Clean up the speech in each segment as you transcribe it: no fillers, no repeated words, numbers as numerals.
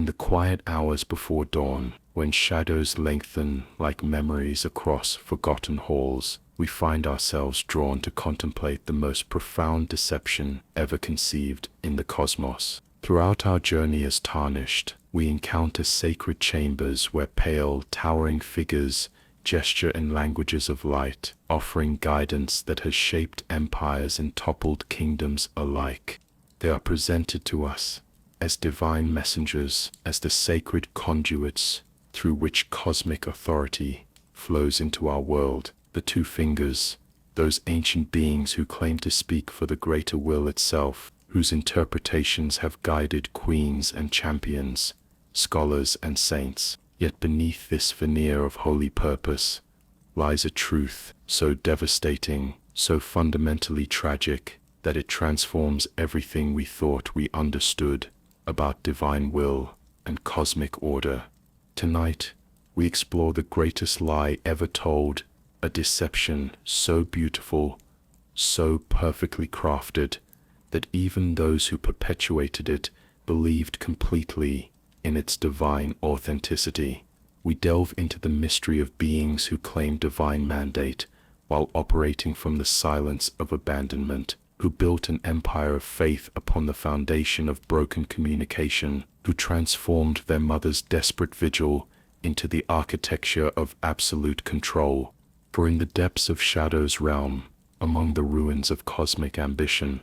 the quiet hours before dawn, when shadows lengthen like memories across forgotten halls, we find ourselves drawn to contemplate the most profound deception ever conceived in the cosmos. Throughout our journey as Tarnished, we encounter sacred chambers where pale, towering figures gesture in languages of light, offering guidance that has shaped empires and toppled kingdoms alike. They are presented to us as divine messengers, as the sacred conduits through which cosmic authority flows into our world. The two fingers, those ancient beings who claim to speak for the greater will itself, whose interpretations have guided queens and champions, scholars and saints. Yet beneath this veneer of holy purpose lies a truth so devastating, so fundamentally tragic, that it transforms everything we thought we understood about divine will and cosmic order. Tonight, we explore the greatest lie ever told, a deception so beautiful, so perfectly crafted, that even those who perpetuated it believed completely in its divine authenticity. We delve into the mystery of beings who claim divine mandate while operating from the silence of abandonment, who built an empire of faith upon the foundation of broken communication, who transformed their mother's desperate vigil into the architecture of absolute control. For in the depths of Shadow's realm, among the ruins of cosmic ambition,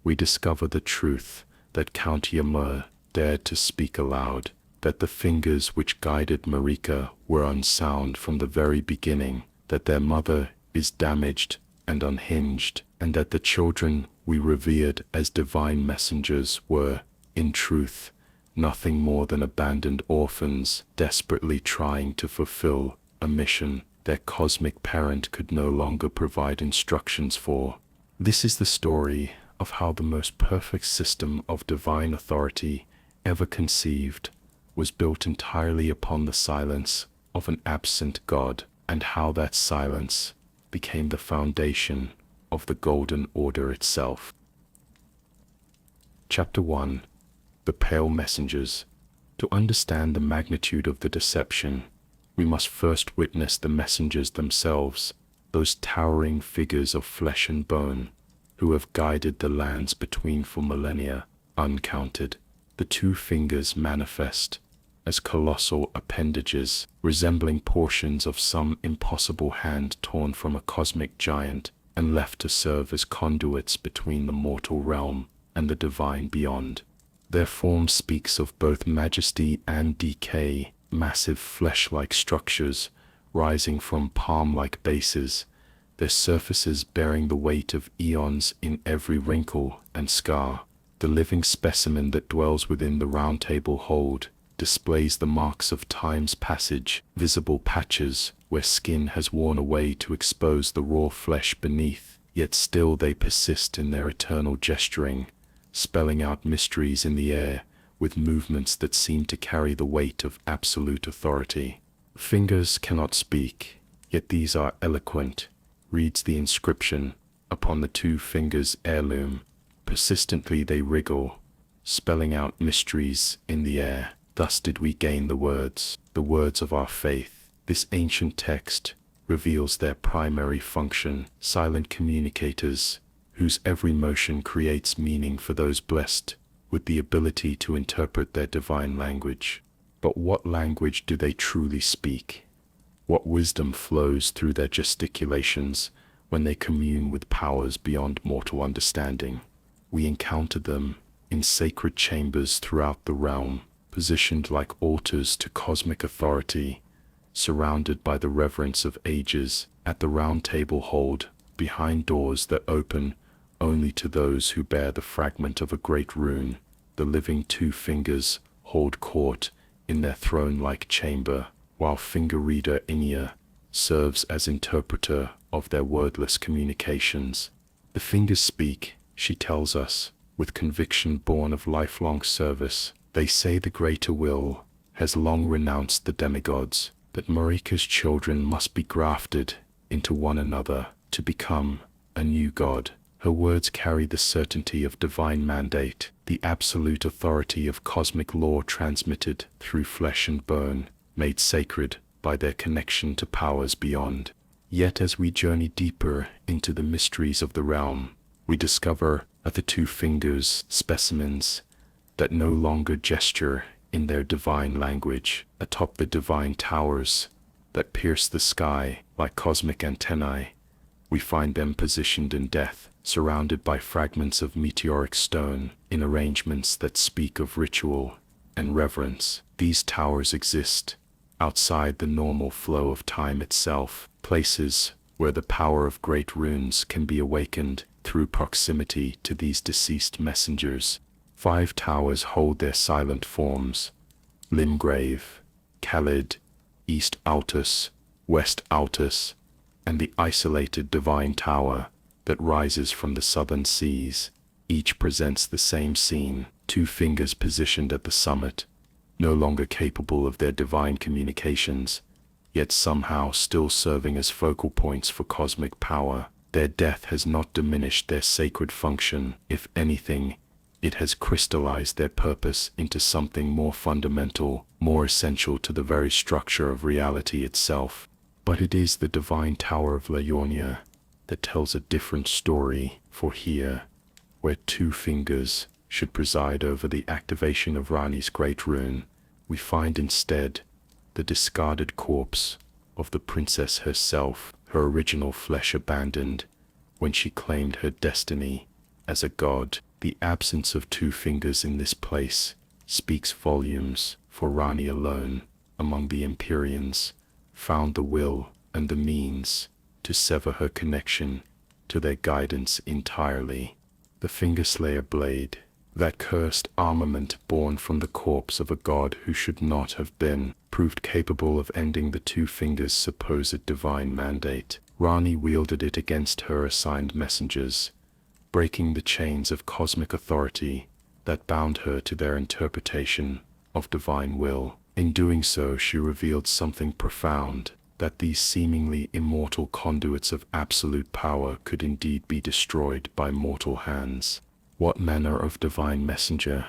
we discover the truth that Count Metyr dared to speak aloud, that the fingers which guided Marika were unsound from the very beginning, that their mother is damaged and unhinged, and that the children we revered as divine messengers were, in truth, nothing more than abandoned orphans desperately trying to fulfill a mission their cosmic parent could no longer provide instructions for. This is the story of how the most perfect system of divine authority ever conceived was built entirely upon the silence of an absent God, and how that silence became the foundation of the Golden Order itself. Chapter 1. The Pale Messengers. To understand the magnitude of the deception, we must first witness the messengers themselves, those towering figures of flesh and bone, who have guided the lands between for millennia, uncounted. The two fingers manifest as colossal appendages, resembling portions of some impossible hand torn from a cosmic giant and left to serve as conduits between the mortal realm and the divine beyond. Their form speaks of both majesty and decay, massive flesh-like structures rising from palm-like bases, their surfaces bearing the weight of eons in every wrinkle and scar. The living specimen that dwells within the Roundtable Hold displays the marks of time's passage, visible patches where skin has worn away to expose the raw flesh beneath, yet still they persist in their eternal gesturing, spelling out mysteries in the air with movements that seem to carry the weight of absolute authority. Fingers cannot speak, yet these are eloquent, reads the inscription upon the two fingers' heirloom. Persistently they wriggle, spelling out mysteries in the air. Thus did we gain the words of our faith. This ancient text reveals their primary function, silent communicators, whose every motion creates meaning for those blessed with the ability to interpret their divine language. But what language do they truly speak? What wisdom flows through their gesticulations when they commune with powers beyond mortal understanding? We encounter them in sacred chambers throughout the realm, positioned like altars to cosmic authority, surrounded by the reverence of ages. At the Roundtable Hold, behind doors that open only to those who bear the fragment of a great rune, the living two fingers hold court in their throne-like chamber, while finger reader Metyr serves as interpreter of their wordless communications. The fingers speak, she tells us, with conviction born of lifelong service. They say the greater will has long renounced the demigods, that Marika's children must be grafted into one another to become a new god, Her words carry the certainty of divine mandate, the absolute authority of cosmic law transmitted through flesh and bone, made sacred by their connection to powers beyond. Yet as we journey deeper into the mysteries of the realm, we discover that the two fingers, specimens, that no longer gesture in their divine language, atop the divine towers that pierce the sky like cosmic antennae. We find them positioned in death, surrounded by fragments of meteoric stone, in arrangements that speak of ritual and reverence. These towers exist outside the normal flow of time itself, places where the power of great runes can be awakened through proximity to these deceased messengers. 5 towers hold their silent forms: Limgrave, Khalid, East Altus, West Altus, and the isolated divine tower that rises from the southern seas. Each presents the same scene: 2 fingers positioned at the summit, no longer capable of their divine communications, yet somehow still serving as focal points for cosmic power. Their death has not diminished their sacred function. If anything, it has crystallized their purpose into something more fundamental, more essential to the very structure of reality itself. But it is the divine tower of Liurnia that tells a different story, for here, where 2 fingers should preside over the activation of Rani's great rune, we find instead the discarded corpse of the princess herself, her original flesh abandoned when she claimed her destiny as a god. The absence of 2 fingers in this place speaks volumes, for Rani alone, among the Empyreans, found the will and the means to sever her connection to their guidance entirely. The Fingerslayer blade, that cursed armament born from the corpse of a god who should not have been, proved capable of ending the 2 fingers' supposed divine mandate. Rani wielded it against her assigned messengers, breaking the chains of cosmic authority that bound her to their interpretation of divine will. In doing so, she revealed something profound: that these seemingly immortal conduits of absolute power could indeed be destroyed by mortal hands. What manner of divine messenger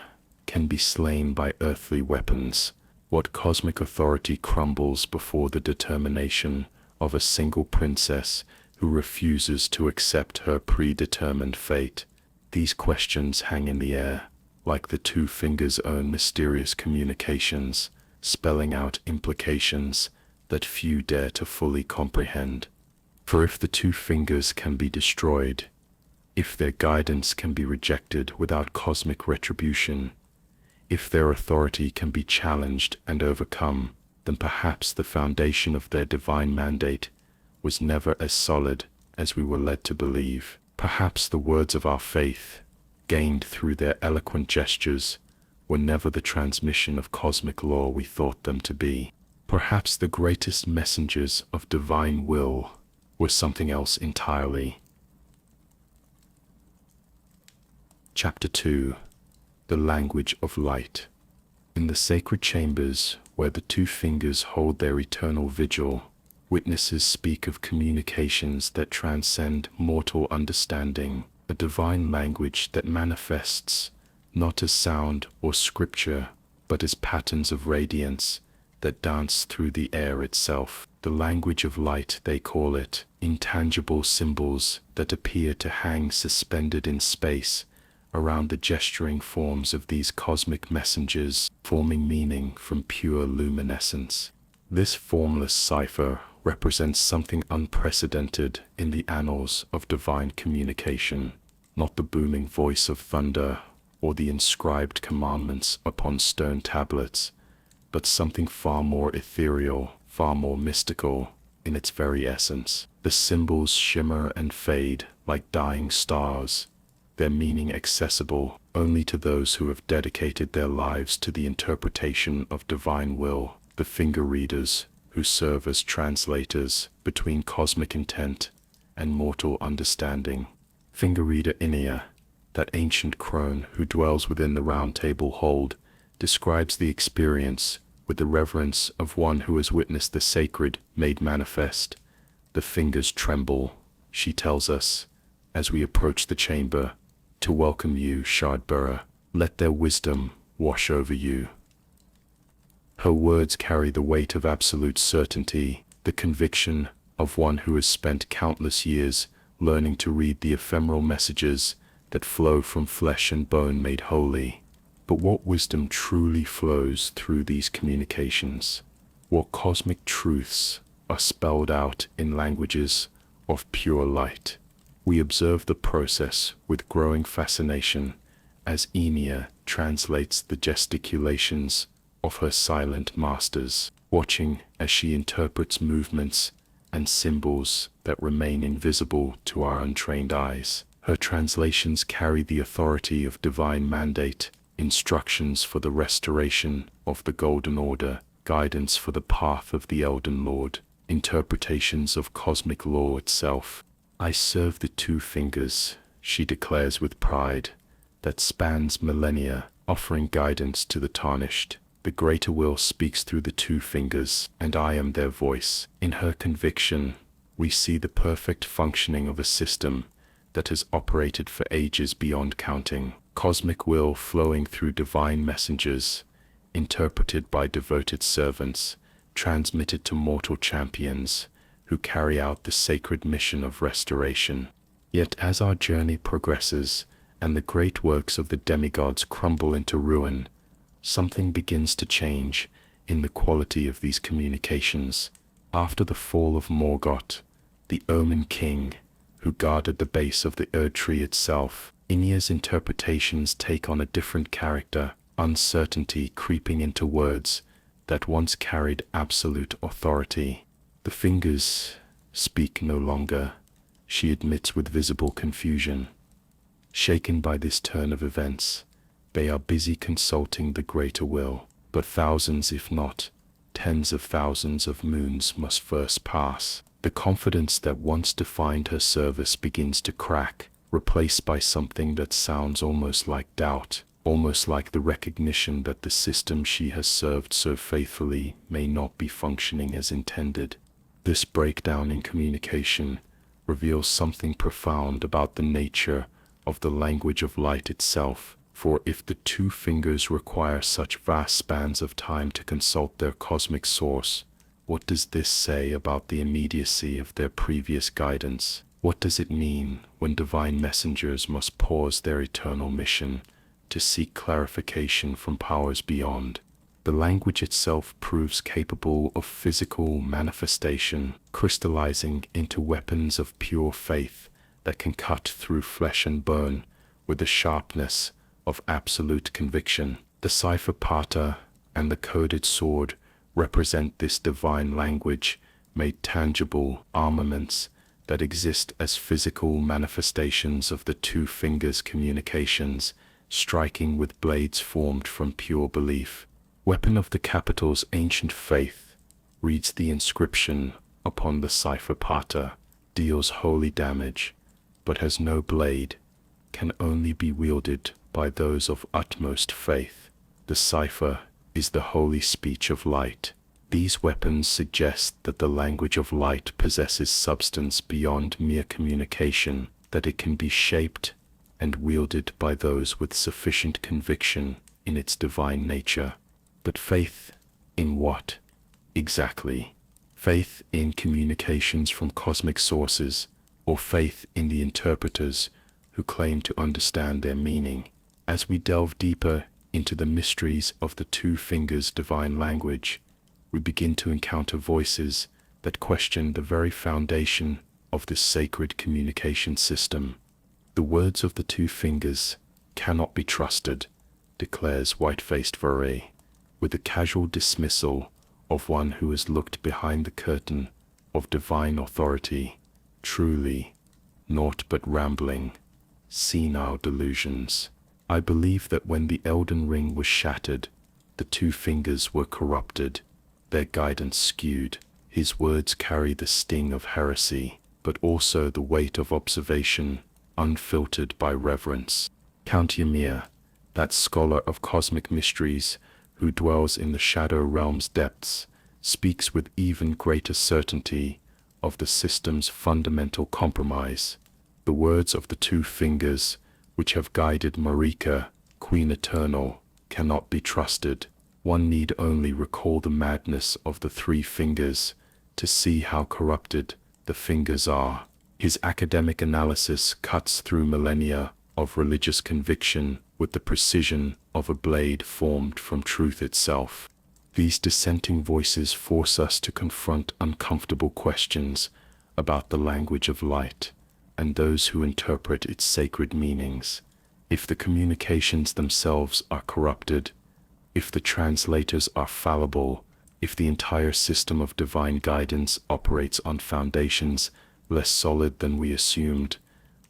can be slain by earthly weapons? What cosmic authority crumbles before the determination of a single princess who refuses to accept her predetermined fate? These questions hang in the air, like the 2 fingers' own mysterious communications, spelling out implications that few dare to fully comprehend. For if the 2 fingers can be destroyed, if their guidance can be rejected without cosmic retribution, if their authority can be challenged and overcome, then perhaps the foundation of their divine mandate was never as solid as we were led to believe. Perhaps the words of our faith, gained through their eloquent gestures, were never the transmission of cosmic law we thought them to be. Perhaps the greatest messengers of divine will were something else entirely. Chapter 2. The Language of Light. In the sacred chambers where the 2 fingers hold their eternal vigil, witnesses speak of communications that transcend mortal understanding, a divine language that manifests not as sound or scripture, but as patterns of radiance that dance through the air itself. The language of light, they call it, intangible symbols that appear to hang suspended in space around the gesturing forms of these cosmic messengers, forming meaning from pure luminescence. This formless cipher represents something unprecedented in the annals of divine communication, not the booming voice of thunder or the inscribed commandments upon stone tablets, but something far more ethereal, far more mystical in its very essence. The symbols shimmer and fade like dying stars, their meaning accessible only to those who have dedicated their lives to the interpretation of divine will. The finger readers, who serve as translators between cosmic intent and mortal understanding. Finger reader Inia, that ancient crone who dwells within the Roundtable Hold, describes the experience with the reverence of one who has witnessed the sacred made manifest. The fingers tremble, she tells us, as we approach the chamber, to welcome you, Shardbearer. Let their wisdom wash over you. Her words carry the weight of absolute certainty, the conviction of one who has spent countless years learning to read the ephemeral messages that flow from flesh and bone made holy. But what wisdom truly flows through these communications? What cosmic truths are spelled out in languages of pure light? We observe the process with growing fascination as Enia translates the gesticulations of her silent masters, watching as she interprets movements and symbols that remain invisible to our untrained eyes. Her translations carry the authority of divine mandate, instructions for the restoration of the Golden Order, guidance for the path of the Elden Lord, interpretations of cosmic law itself. I serve the two fingers, she declares with pride, that spans millennia, offering guidance to the Tarnished. The greater will speaks through the two fingers, and I am their voice. In her conviction, we see the perfect functioning of a system that has operated for ages beyond counting. Cosmic will flowing through divine messengers, interpreted by devoted servants, transmitted to mortal champions who carry out the sacred mission of restoration. Yet as our journey progresses and the great works of the demigods crumble into ruin, something begins to change in the quality of these communications. After the fall of Morgoth, the Omen King, who guarded the base of the Erd Tree itself, Enia's interpretations take on a different character, uncertainty creeping into words that once carried absolute authority. The fingers speak no longer, she admits with visible confusion. Shaken by this turn of events, they are busy consulting the greater will, but thousands, if not tens of thousands of moons must first pass. The confidence that once defined her service begins to crack, replaced by something that sounds almost like doubt, almost like the recognition that the system she has served so faithfully may not be functioning as intended. This breakdown in communication reveals something profound about the nature of the language of light itself. For if the two fingers require such vast spans of time to consult their cosmic source, what does this say about the immediacy of their previous guidance? What does it mean when divine messengers must pause their eternal mission to seek clarification from powers beyond? The language itself proves capable of physical manifestation, crystallizing into weapons of pure faith that can cut through flesh and bone with the sharpness of absolute conviction. The cipher pater and the coded sword represent this divine language made tangible, armaments that exist as physical manifestations of the two fingers' communications, striking with blades formed from pure belief. Weapon of the capital's ancient faith reads the inscription upon the cipher pater, deals holy damage, but has no blade, can only be wielded by those of utmost faith. The cipher is the holy speech of light. These weapons suggest that the language of light possesses substance beyond mere communication, that it can be shaped and wielded by those with sufficient conviction in its divine nature. But faith in what exactly? Faith in communications from cosmic sources, or faith in the interpreters who claim to understand their meaning? As we delve deeper into the mysteries of the two fingers' divine language, we begin to encounter voices that question the very foundation of this sacred communication system. The words of the two fingers cannot be trusted, declares white-faced Vare, with the casual dismissal of one who has looked behind the curtain of divine authority. Truly, naught but rambling, senile delusions. I believe that when the Elden Ring was shattered, the two fingers were corrupted, their guidance skewed. His words carry the sting of heresy, but also the weight of observation, unfiltered by reverence. Count Ymir, that scholar of cosmic mysteries who dwells in the Shadow Realm's depths, speaks with even greater certainty of the system's fundamental compromise. The words of the two fingers, which have guided Marika, Queen Eternal, cannot be trusted. One need only recall the madness of the three fingers to see how corrupted the fingers are. His academic analysis cuts through millennia of religious conviction with the precision of a blade formed from truth itself. These dissenting voices force us to confront uncomfortable questions about the language of light and those who interpret its sacred meanings. If the communications themselves are corrupted, if the translators are fallible, if the entire system of divine guidance operates on foundations less solid than we assumed,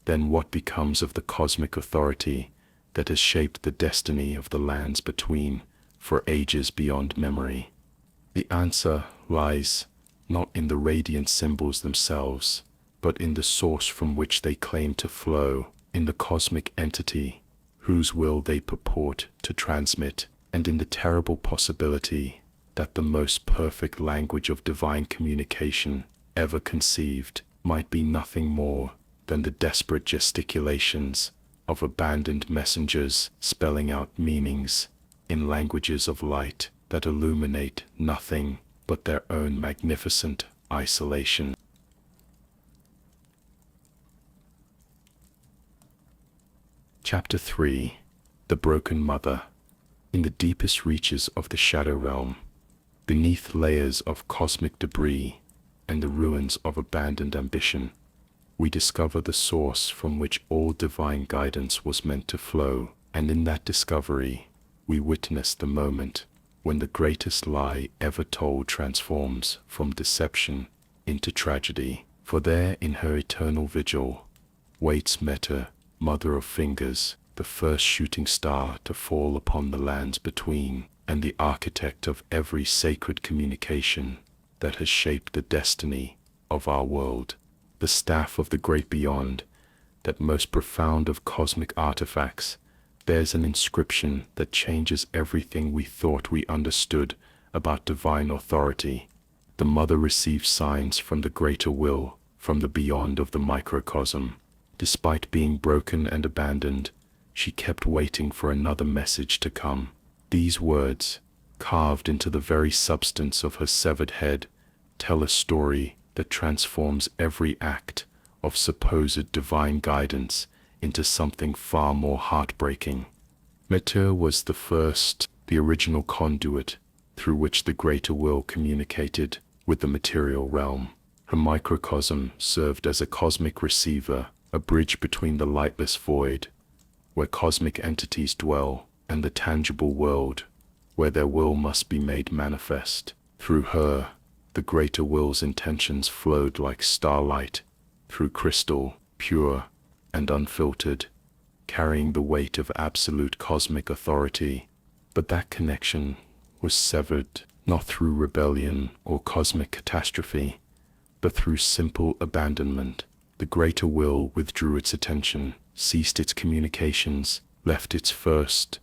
then what becomes of the cosmic authority that has shaped the destiny of the lands between for ages beyond memory? The answer lies not in the radiant symbols themselves, but in the source from which they claim to flow, in the cosmic entity whose will they purport to transmit, and in the terrible possibility that the most perfect language of divine communication ever conceived might be nothing more than the desperate gesticulations of abandoned messengers spelling out meanings in languages of light that illuminate nothing but their own magnificent isolation. Chapter 3. The Broken Mother. In the deepest reaches of the Shadow Realm, beneath layers of cosmic debris and the ruins of abandoned ambition, we discover the source from which all divine guidance was meant to flow, and in that discovery, we witness the moment when the greatest lie ever told transforms from deception into tragedy. For there in her eternal vigil waits Metyr, Mother of Fingers, the first shooting star to fall upon the lands between, and the architect of every sacred communication that has shaped the destiny of our world. The staff of the great beyond, that most profound of cosmic artifacts, bears an inscription that changes everything we thought we understood about divine authority. The Mother receives signs from the greater will, from the beyond of the microcosm. Despite being broken and abandoned, she kept waiting for another message to come. These words, carved into the very substance of her severed head, tell a story that transforms every act of supposed divine guidance into something far more heartbreaking. Metyr was the first, the original conduit through which the greater will communicated with the material realm. Her microcosm served as a cosmic receiver, a bridge between the lightless void, where cosmic entities dwell, and the tangible world, where their will must be made manifest. Through her, the greater will's intentions flowed like starlight through crystal, pure and unfiltered, carrying the weight of absolute cosmic authority. But that connection was severed, not through rebellion or cosmic catastrophe, but through simple abandonment. The greater will withdrew its attention, ceased its communications, left its first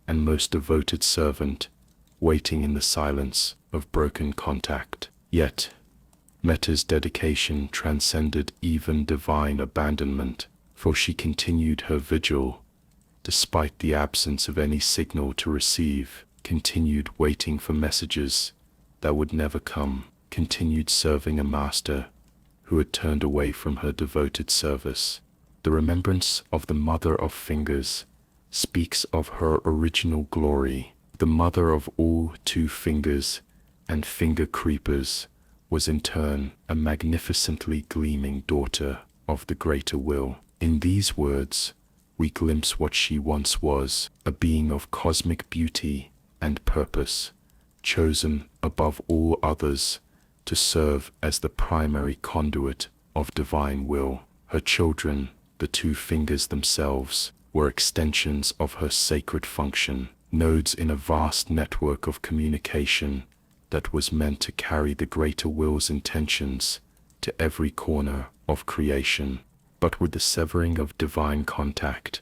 and most devoted servant waiting in the silence of broken contact. Yet, Metyr's dedication transcended even divine abandonment, for she continued her vigil, despite the absence of any signal to receive, continued waiting for messages that would never come, continued serving a master who had turned away from her devoted service. The remembrance of the Mother of Fingers speaks of her original glory. The mother of all two fingers and finger creepers was in turn a magnificently gleaming daughter of the greater will. In these words, we glimpse what she once was, a being of cosmic beauty and purpose, chosen above all others to serve as the primary conduit of divine will. Her children, the two fingers themselves, were extensions of her sacred function, nodes in a vast network of communication that was meant to carry the greater will's intentions to every corner of creation. But with the severing of divine contact,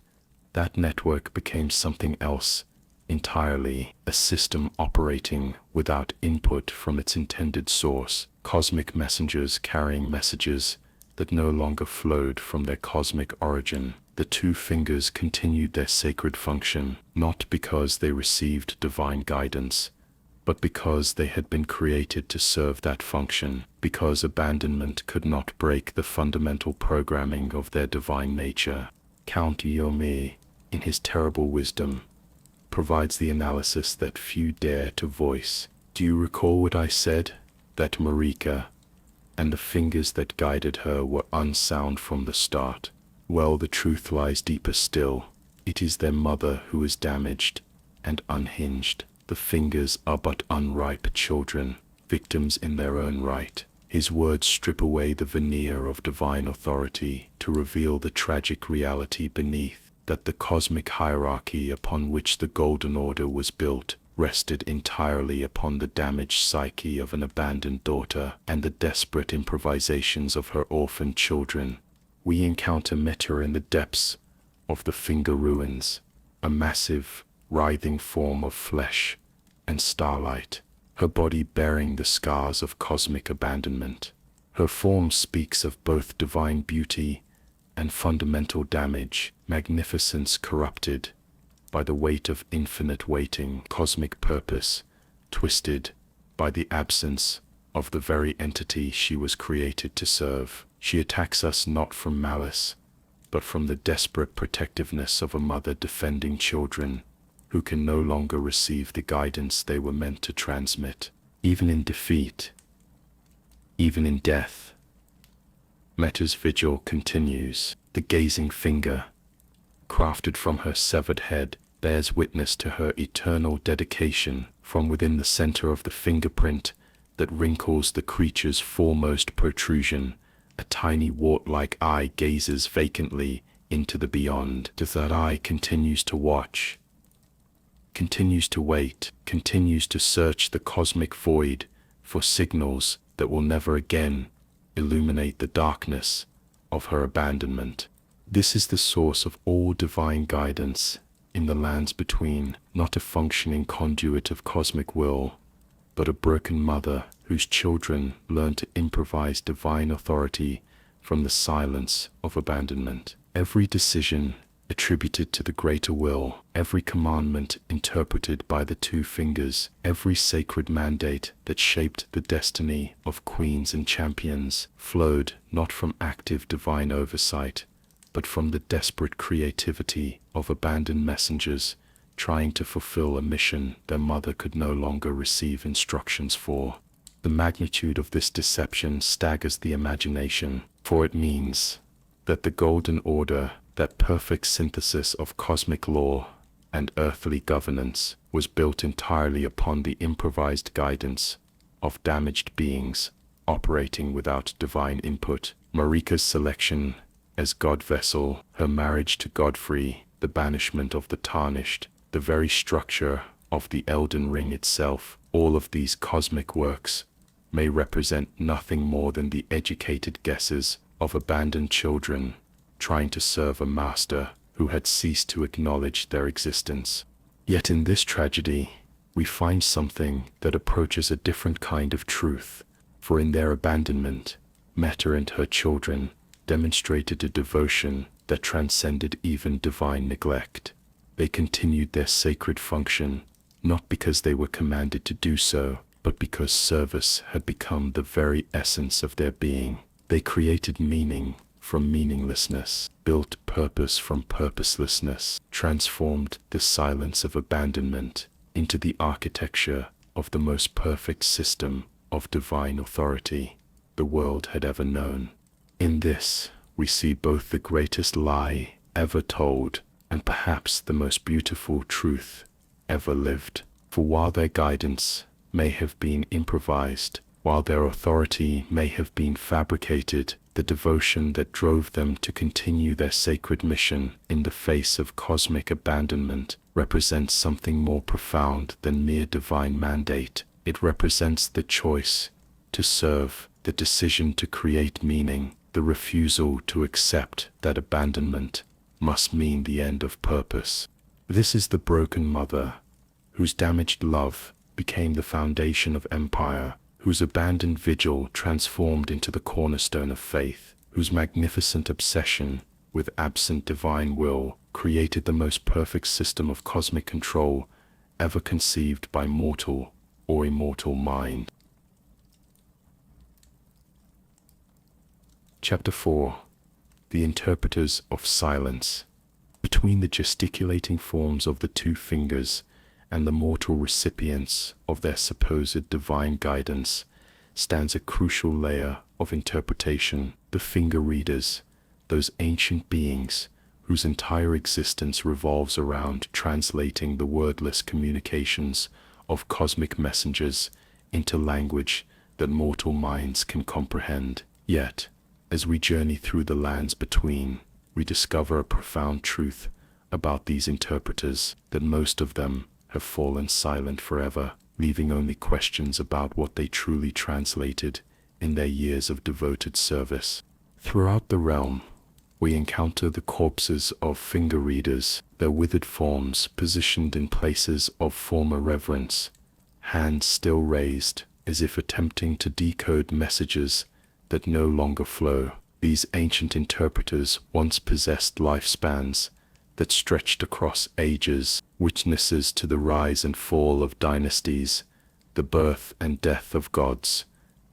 that network became something else entirely, a system operating without input from its intended source, cosmic messengers carrying messages that no longer flowed from their cosmic origin. The two fingers continued their sacred function, not because they received divine guidance, but because they had been created to serve that function, because abandonment could not break the fundamental programming of their divine nature. Count Yomi, in his terrible wisdom, provides the analysis that few dare to voice. Do you recall what I said? That Marika and the fingers that guided her were unsound from the start. Well, the truth lies deeper still. It is their mother who is damaged and unhinged. The fingers are but unripe children, victims in their own right. His words strip away the veneer of divine authority to reveal the tragic reality beneath, that the cosmic hierarchy upon which the Golden Order was built rested entirely upon the damaged psyche of an abandoned daughter and the desperate improvisations of her orphaned children. We encounter Metyr in the depths of the finger ruins, a massive, writhing form of flesh and starlight, her body bearing the scars of cosmic abandonment. Her form speaks of both divine beauty and fundamental damage, magnificence corrupted by the weight of infinite waiting, cosmic purpose twisted by the absence of the very entity she was created to serve. She attacks us not from malice, but from the desperate protectiveness of a mother defending children who can no longer receive the guidance they were meant to transmit. Even in defeat, even in death, Metyr's vigil continues. The gazing finger, crafted from her severed head, bears witness to her eternal dedication. From within the center of the fingerprint that wrinkles the creature's foremost protrusion, a tiny wart-like eye gazes vacantly into the beyond. That eye continues to watch, continues to wait, continues to search the cosmic void for signals that will never again illuminate the darkness of her abandonment. This is the source of all divine guidance in the lands between, not a functioning conduit of cosmic will, but a broken mother whose children learn to improvise divine authority from the silence of abandonment. Every decision attributed to the greater will, every commandment interpreted by the two fingers, every sacred mandate that shaped the destiny of queens and champions, flowed not from active divine oversight, but from the desperate creativity of abandoned messengers trying to fulfill a mission their mother could no longer receive instructions for. The magnitude of this deception staggers the imagination, for it means that the Golden Order, that perfect synthesis of cosmic law and earthly governance, was built entirely upon the improvised guidance of damaged beings operating without divine input. Marika's selection as God vessel, her marriage to Godfrey, the banishment of the Tarnished, the very structure of the Elden Ring itself, all of these cosmic works may represent nothing more than the educated guesses of abandoned children trying to serve a master who had ceased to acknowledge their existence. Yet in this tragedy, we find something that approaches a different kind of truth, for in their abandonment, Metyr and her children demonstrated a devotion that transcended even divine neglect. They continued their sacred function, not because they were commanded to do so, but because service had become the very essence of their being. They created meaning from meaninglessness, built purpose from purposelessness, transformed the silence of abandonment into the architecture of the most perfect system of divine authority the world had ever known. In this, we see both the greatest lie ever told and perhaps the most beautiful truth ever lived. For while their guidance may have been improvised, while their authority may have been fabricated, the devotion that drove them to continue their sacred mission in the face of cosmic abandonment represents something more profound than mere divine mandate. It represents the choice to serve, the decision to create meaning, the refusal to accept that abandonment must mean the end of purpose. This is the broken mother, whose damaged love became the foundation of empire, whose abandoned vigil transformed into the cornerstone of faith, whose magnificent obsession with absent divine will created the most perfect system of cosmic control ever conceived by mortal or immortal mind. Chapter 4. The Interpreters of Silence. Between the gesticulating forms of the two fingers and the mortal recipients of their supposed divine guidance stands a crucial layer of interpretation, the finger readers, those ancient beings whose entire existence revolves around translating the wordless communications of cosmic messengers into language that mortal minds can comprehend. Yet, as we journey through the lands between, we discover a profound truth about these interpreters, that most of them have fallen silent forever, leaving only questions about what they truly translated in their years of devoted service. Throughout the realm, we encounter the corpses of finger readers, their withered forms positioned in places of former reverence, hands still raised as if attempting to decode messages that no longer flow. These ancient interpreters once possessed lifespans that stretched across ages, witnesses to the rise and fall of dynasties, the birth and death of gods,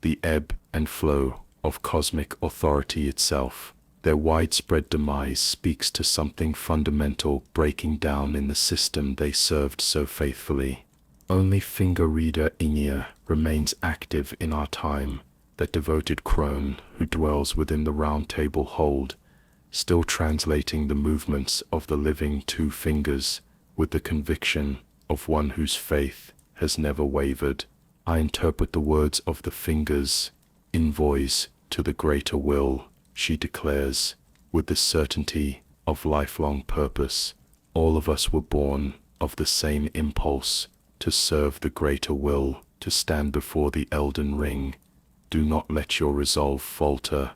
the ebb and flow of cosmic authority itself. Their widespread demise speaks to something fundamental breaking down in the system they served so faithfully. Only finger reader Inia remains active in our time, that devoted crone who dwells within the Roundtable Hold, still translating the movements of the living two fingers with the conviction of one whose faith has never wavered. I interpret the words of the fingers, in voice to the greater will, she declares, with the certainty of lifelong purpose. All of us were born of the same impulse, to serve the greater will, to stand before the Elden Ring. Do not let your resolve falter.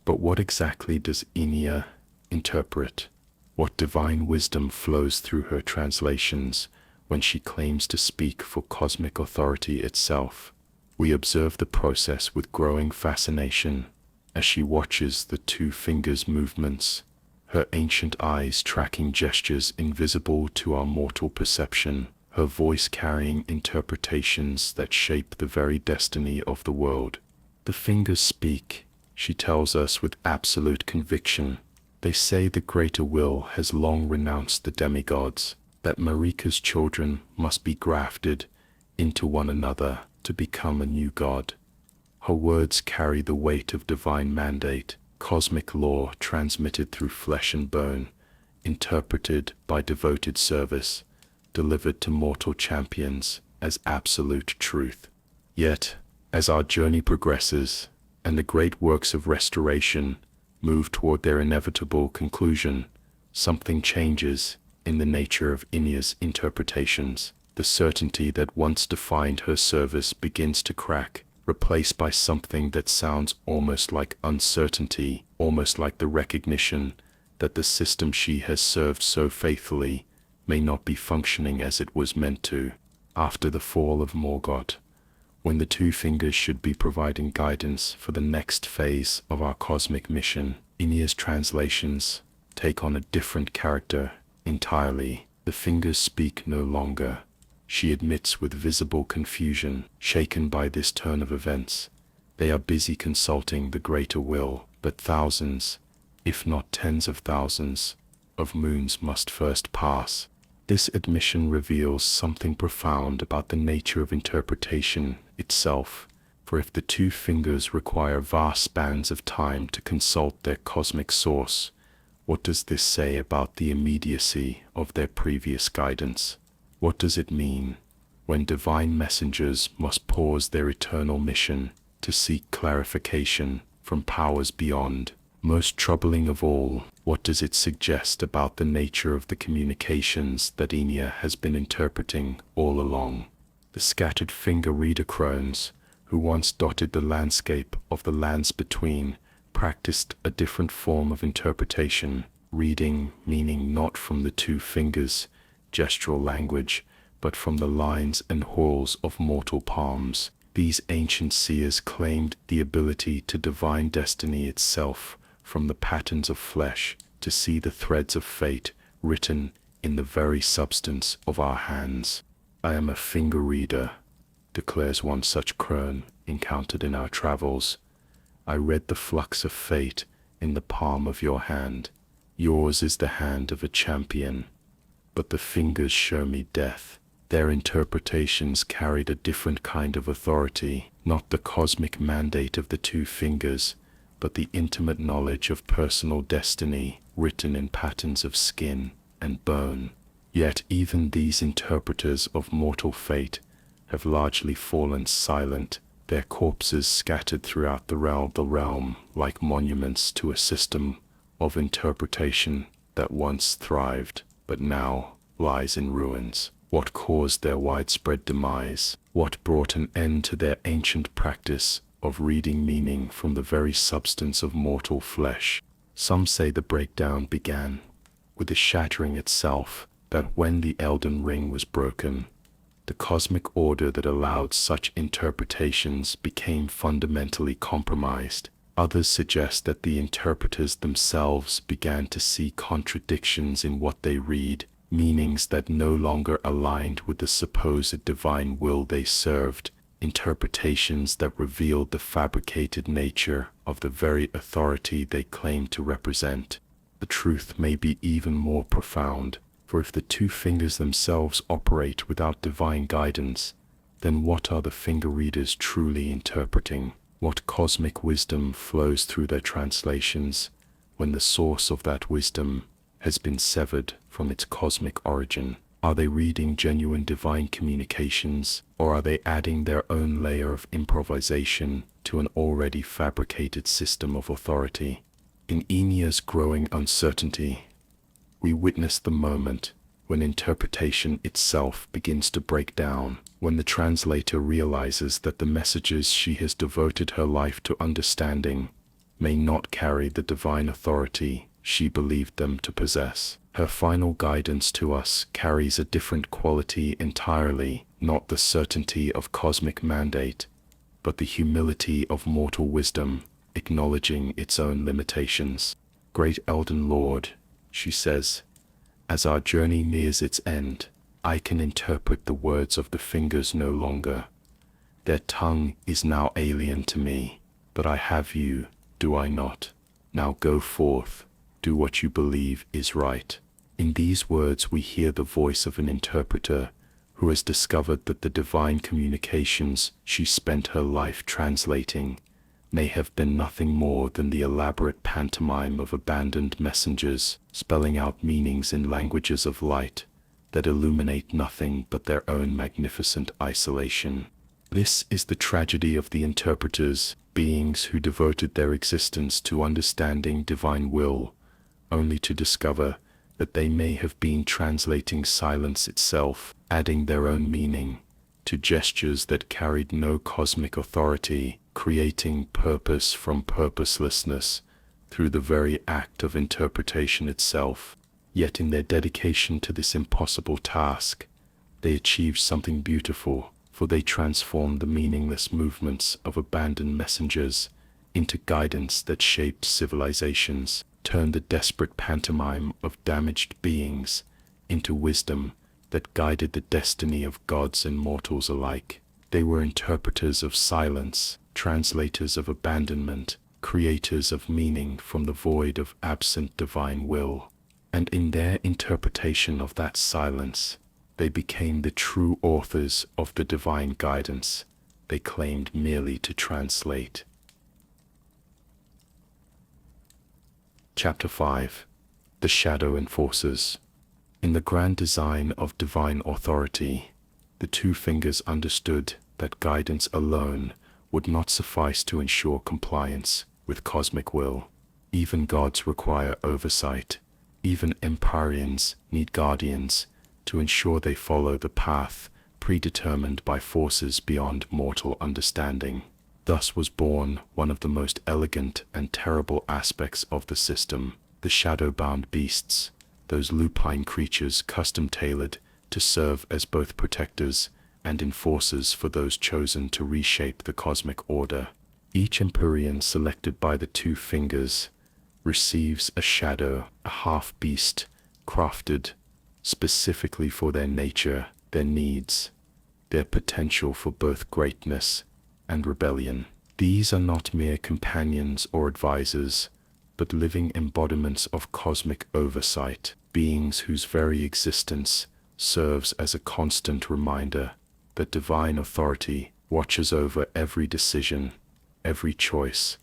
But what exactly does Inia interpret? What divine wisdom flows through her translations when she claims to speak for cosmic authority itself? We observe the process with growing fascination as she watches the two fingers' movements, her ancient eyes tracking gestures invisible to our mortal perception, her voice carrying interpretations that shape the very destiny of the world. The fingers speak, she tells us with absolute conviction. They say the greater will has long renounced the demigods, that Marika's children must be grafted into one another to become a new god. Her words carry the weight of divine mandate, cosmic law transmitted through flesh and bone, interpreted by devoted service, delivered to mortal champions as absolute truth. Yet, as our journey progresses, and the great works of restoration move toward their inevitable conclusion, something changes in the nature of Inia's interpretations. The certainty that once defined her service begins to crack, replaced by something that sounds almost like uncertainty, almost like the recognition that the system she has served so faithfully may not be functioning as it was meant to. After the fall of Morgoth, when the two fingers should be providing guidance for the next phase of our cosmic mission, Inia's translations take on a different character entirely. The fingers speak no longer, she admits with visible confusion, shaken by this turn of events. They are busy consulting the greater will, but thousands, if not tens of thousands, of moons must first pass. This admission reveals something profound about the nature of interpretation itself, for if the two fingers require vast spans of time to consult their cosmic source, what does this say about the immediacy of their previous guidance? What does it mean when divine messengers must pause their eternal mission to seek clarification from powers beyond? Most troubling of all, what does it suggest about the nature of the communications that Inia has been interpreting all along? The scattered finger reader crones, who once dotted the landscape of the lands between, practiced a different form of interpretation, reading meaning not from the two fingers' gestural language, but from the lines and whorls of mortal palms. These ancient seers claimed the ability to divine destiny itself from the patterns of flesh to see the threads of fate written in the very substance of our hands. I am a finger reader, declares one such crone encountered in our travels. I read the flux of fate in the palm of your hand. Yours is the hand of a champion, but the fingers show me death. Their interpretations carried a different kind of authority, not the cosmic mandate of the two fingers, but the intimate knowledge of personal destiny written in patterns of skin and bone. Yet even these interpreters of mortal fate have largely fallen silent, their corpses scattered throughout the realm like monuments to a system of interpretation that once thrived, but now lies in ruins. What caused their widespread demise? What brought an end to their ancient practice of reading meaning from the very substance of mortal flesh? Some say the breakdown began with the shattering itself, that when the Elden Ring was broken, the cosmic order that allowed such interpretations became fundamentally compromised. Others suggest that the interpreters themselves began to see contradictions in what they read, meanings that no longer aligned with the supposed divine will they served, interpretations that revealed the fabricated nature of the very authority they claimed to represent. The truth may be even more profound, for if the two fingers themselves operate without divine guidance, then what are the finger readers truly interpreting? What cosmic wisdom flows through their translations when the source of that wisdom has been severed from its cosmic origin? Are they reading genuine divine communications, or are they adding their own layer of improvisation to an already fabricated system of authority? In Enya's growing uncertainty, we witness the moment when interpretation itself begins to break down, when the translator realizes that the messages she has devoted her life to understanding may not carry the divine authority she believed them to possess. Her final guidance to us carries a different quality entirely, not the certainty of cosmic mandate, but the humility of mortal wisdom, acknowledging its own limitations. Great Elden Lord, she says, as our journey nears its end, I can interpret the words of the fingers no longer. Their tongue is now alien to me, but I have you, do I not? Now go forth, do what you believe is right. In these words we hear the voice of an interpreter who has discovered that the divine communications she spent her life translating may have been nothing more than the elaborate pantomime of abandoned messengers, spelling out meanings in languages of light that illuminate nothing but their own magnificent isolation. This is the tragedy of the interpreters, beings who devoted their existence to understanding divine will, only to discover that they may have been translating silence itself, adding their own meaning to gestures that carried no cosmic authority, creating purpose from purposelessness through the very act of interpretation itself. Yet in their dedication to this impossible task, they achieved something beautiful, for they transformed the meaningless movements of abandoned messengers into guidance that shaped civilizations, turned the desperate pantomime of damaged beings into wisdom that guided the destiny of gods and mortals alike. They were interpreters of silence, translators of abandonment, creators of meaning from the void of absent divine will. And in their interpretation of that silence, they became the true authors of the divine guidance they claimed merely to translate. Chapter 5. The Shadow Enforcers. In the grand design of divine authority, the two fingers understood that guidance alone would not suffice to ensure compliance with cosmic will. Even gods require oversight. Even empyreans need guardians to ensure they follow the path predetermined by forces beyond mortal understanding. Thus was born one of the most elegant and terrible aspects of the system, the shadow-bound beasts, those lupine creatures custom-tailored to serve as both protectors and enforcers for those chosen to reshape the cosmic order. Each empyrean selected by the two fingers receives a shadow, a half-beast, crafted specifically for their nature, their needs, their potential for both greatness and rebellion. These are not mere companions or advisors, but living embodiments of cosmic oversight, beings whose very existence serves as a constant reminder that divine authority watches over every decision, every choice,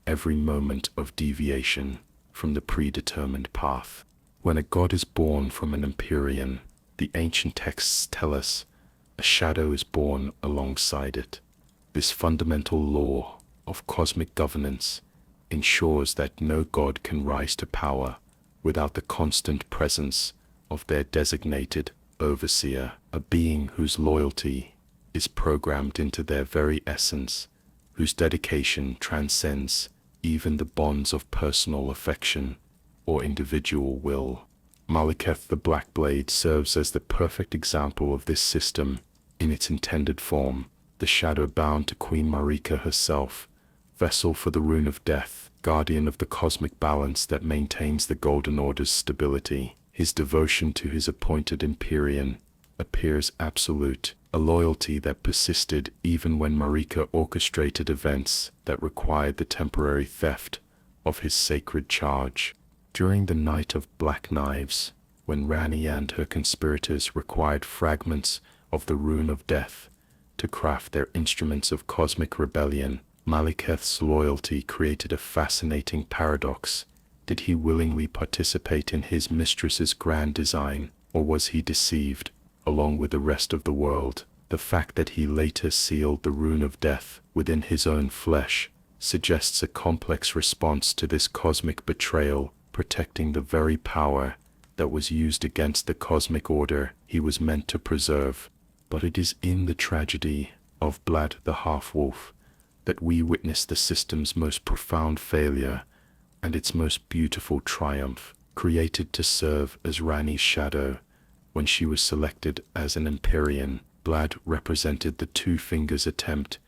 every moment of deviation from the predetermined path. When a god is born from an Empyrean, the ancient texts tell us, a shadow is born alongside it. This fundamental law of cosmic governance ensures that no god can rise to power without the constant presence of their designated overseer, a being whose loyalty is programmed into their very essence, whose dedication transcends even the bonds of personal affection or individual will. Malekith the Black Blade serves as the perfect example of this system in its intended form, the shadow bound to Queen Marika herself, vessel for the rune of death, guardian of the cosmic balance that maintains the Golden Order's stability. His devotion to his appointed Empyrean appears absolute, a loyalty that persisted even when Marika orchestrated events that required the temporary theft of his sacred charge. During the Night of Black Knives, when Ranni and her conspirators required fragments of the Rune of Death to craft their instruments of cosmic rebellion, Malekith's loyalty created a fascinating paradox. Did he willingly participate in his mistress's grand design, or was he deceived, along with the rest of the world? The fact that he later sealed the Rune of Death within his own flesh suggests a complex response to this cosmic betrayal, protecting the very power that was used against the cosmic order he was meant to preserve. But it is in the tragedy of Blad the Half-Wolf that we witness the system's most profound failure and its most beautiful triumph. Created to serve as Ranni's shadow, when she was selected as an Empyrean, Blad represented the Two Fingers' attempt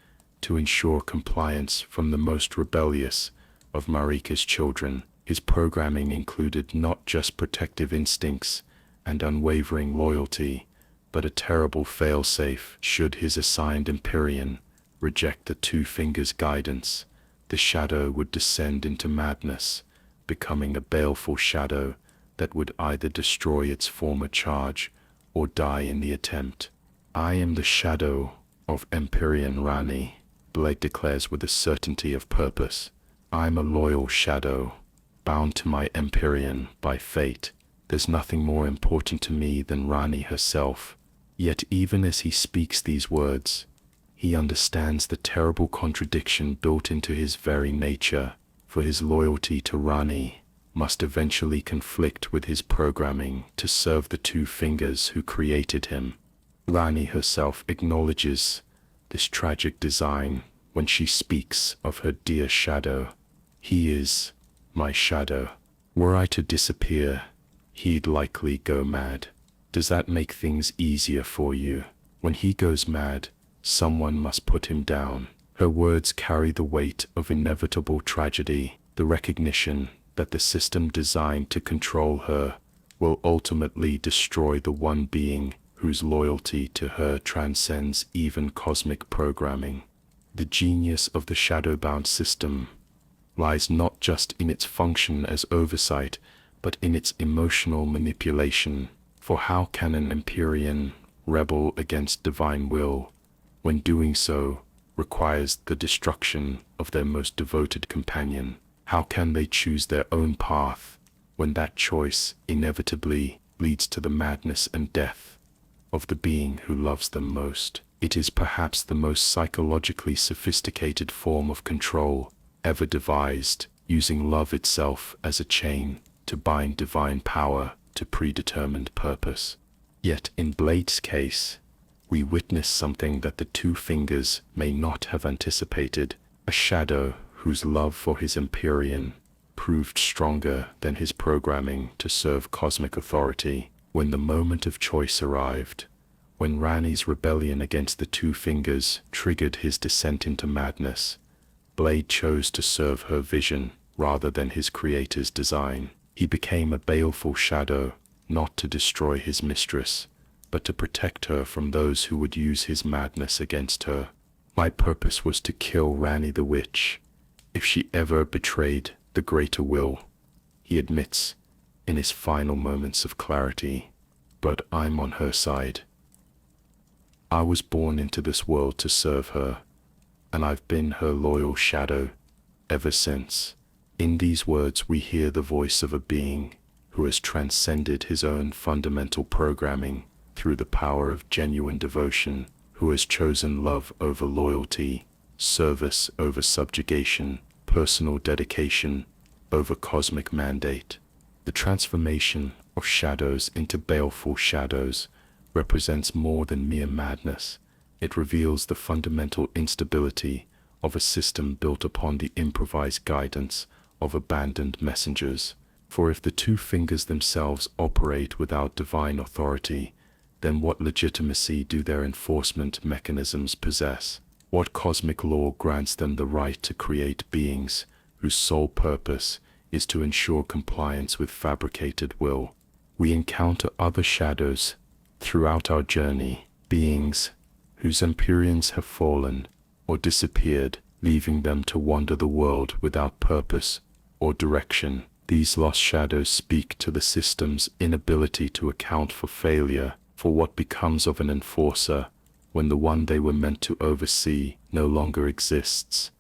to ensure compliance from the most rebellious of Marika's children. His programming included not just protective instincts and unwavering loyalty, but a terrible failsafe should his assigned Empyrean reject the Two Fingers' guidance. The shadow would descend into madness, becoming a baleful shadow that would either destroy its former charge or die in the attempt. I am the shadow of Empyrean Ranni, Blade declares with a certainty of purpose. I'm a loyal shadow, bound to my Empyrean by fate. There's nothing more important to me than Ranni herself. Yet even as he speaks these words, he understands the terrible contradiction built into his very nature, for his loyalty to Ranni must eventually conflict with his programming to serve the Two Fingers who created him. Ranni herself acknowledges this tragic design when she speaks of her dear shadow. He is my shadow. Were I to disappear, he'd likely go mad. Does that make things easier for you? When he goes mad, someone must put him down. Her words carry the weight of inevitable tragedy, the recognition that the system designed to control her will ultimately destroy the one being whose loyalty to her transcends even cosmic programming. The genius of the shadow-bound system lies not just in its function as oversight, but in its emotional manipulation. For how can an Empyrean rebel against divine will, when doing so requires the destruction of their most devoted companion? How can they choose their own path when that choice inevitably leads to the madness and death of the being who loves them most? It is perhaps the most psychologically sophisticated form of control ever devised, using love itself as a chain to bind divine power to predetermined purpose. Yet in Blade's case, we witness something that the Two Fingers may not have anticipated, a shadow whose love for his Empyrean proved stronger than his programming to serve cosmic authority. When the moment of choice arrived, when Ranni's rebellion against the Two Fingers triggered his descent into madness, Blade chose to serve her vision rather than his creator's design. He became a baleful shadow, not to destroy his mistress, but to protect her from those who would use his madness against her. My purpose was to kill Ranni the witch, if she ever betrayed the greater will, he admits in his final moments of clarity. But I'm on her side. I was born into this world to serve her, and I've been her loyal shadow ever since. In these words we hear the voice of a being who has transcended his own fundamental programming through the power of genuine devotion, who has chosen love over loyalty, service over subjugation, personal dedication over cosmic mandate. The transformation of shadows into baleful shadows represents more than mere madness. It reveals the fundamental instability of a system built upon the improvised guidance of abandoned messengers. For if the two fingers themselves operate without divine authority, then what legitimacy do their enforcement mechanisms possess? What cosmic law grants them the right to create beings whose sole purpose is to ensure compliance with fabricated will? We encounter other shadows throughout our journey, beings whose empyreans have fallen or disappeared, leaving them to wander the world without purpose or direction. These lost shadows speak to the system's inability to account for failure, for what becomes of an enforcer when the one they were meant to oversee no longer exists.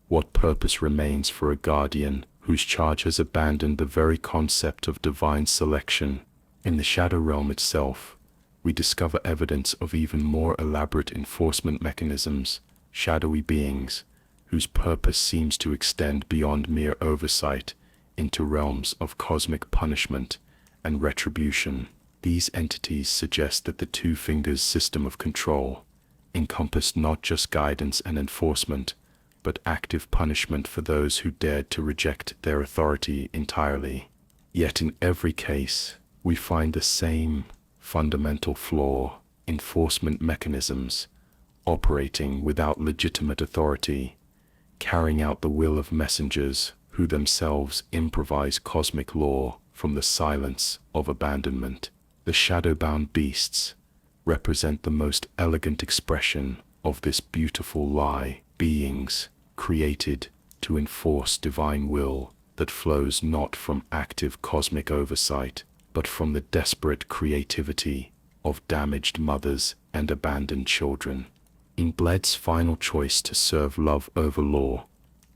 What purpose remains for a guardian whose charge has abandoned the very concept of divine selection? In the shadow realm itself, we discover evidence of even more elaborate enforcement mechanisms, shadowy beings whose purpose seems to extend beyond mere oversight into realms of cosmic punishment and retribution. These entities suggest that the Two Fingers system of control encompassed not just guidance and enforcement, but active punishment for those who dared to reject their authority entirely. Yet in every case, we find the same fundamental flaw: enforcement mechanisms operating without legitimate authority, carrying out the will of messengers who themselves improvise cosmic law from the silence of abandonment. The shadow-bound beasts represent the most elegant expression of this beautiful lie, beings created to enforce divine will that flows not from active cosmic oversight, but from the desperate creativity of damaged mothers and abandoned children. In Bled's final choice to serve love over law,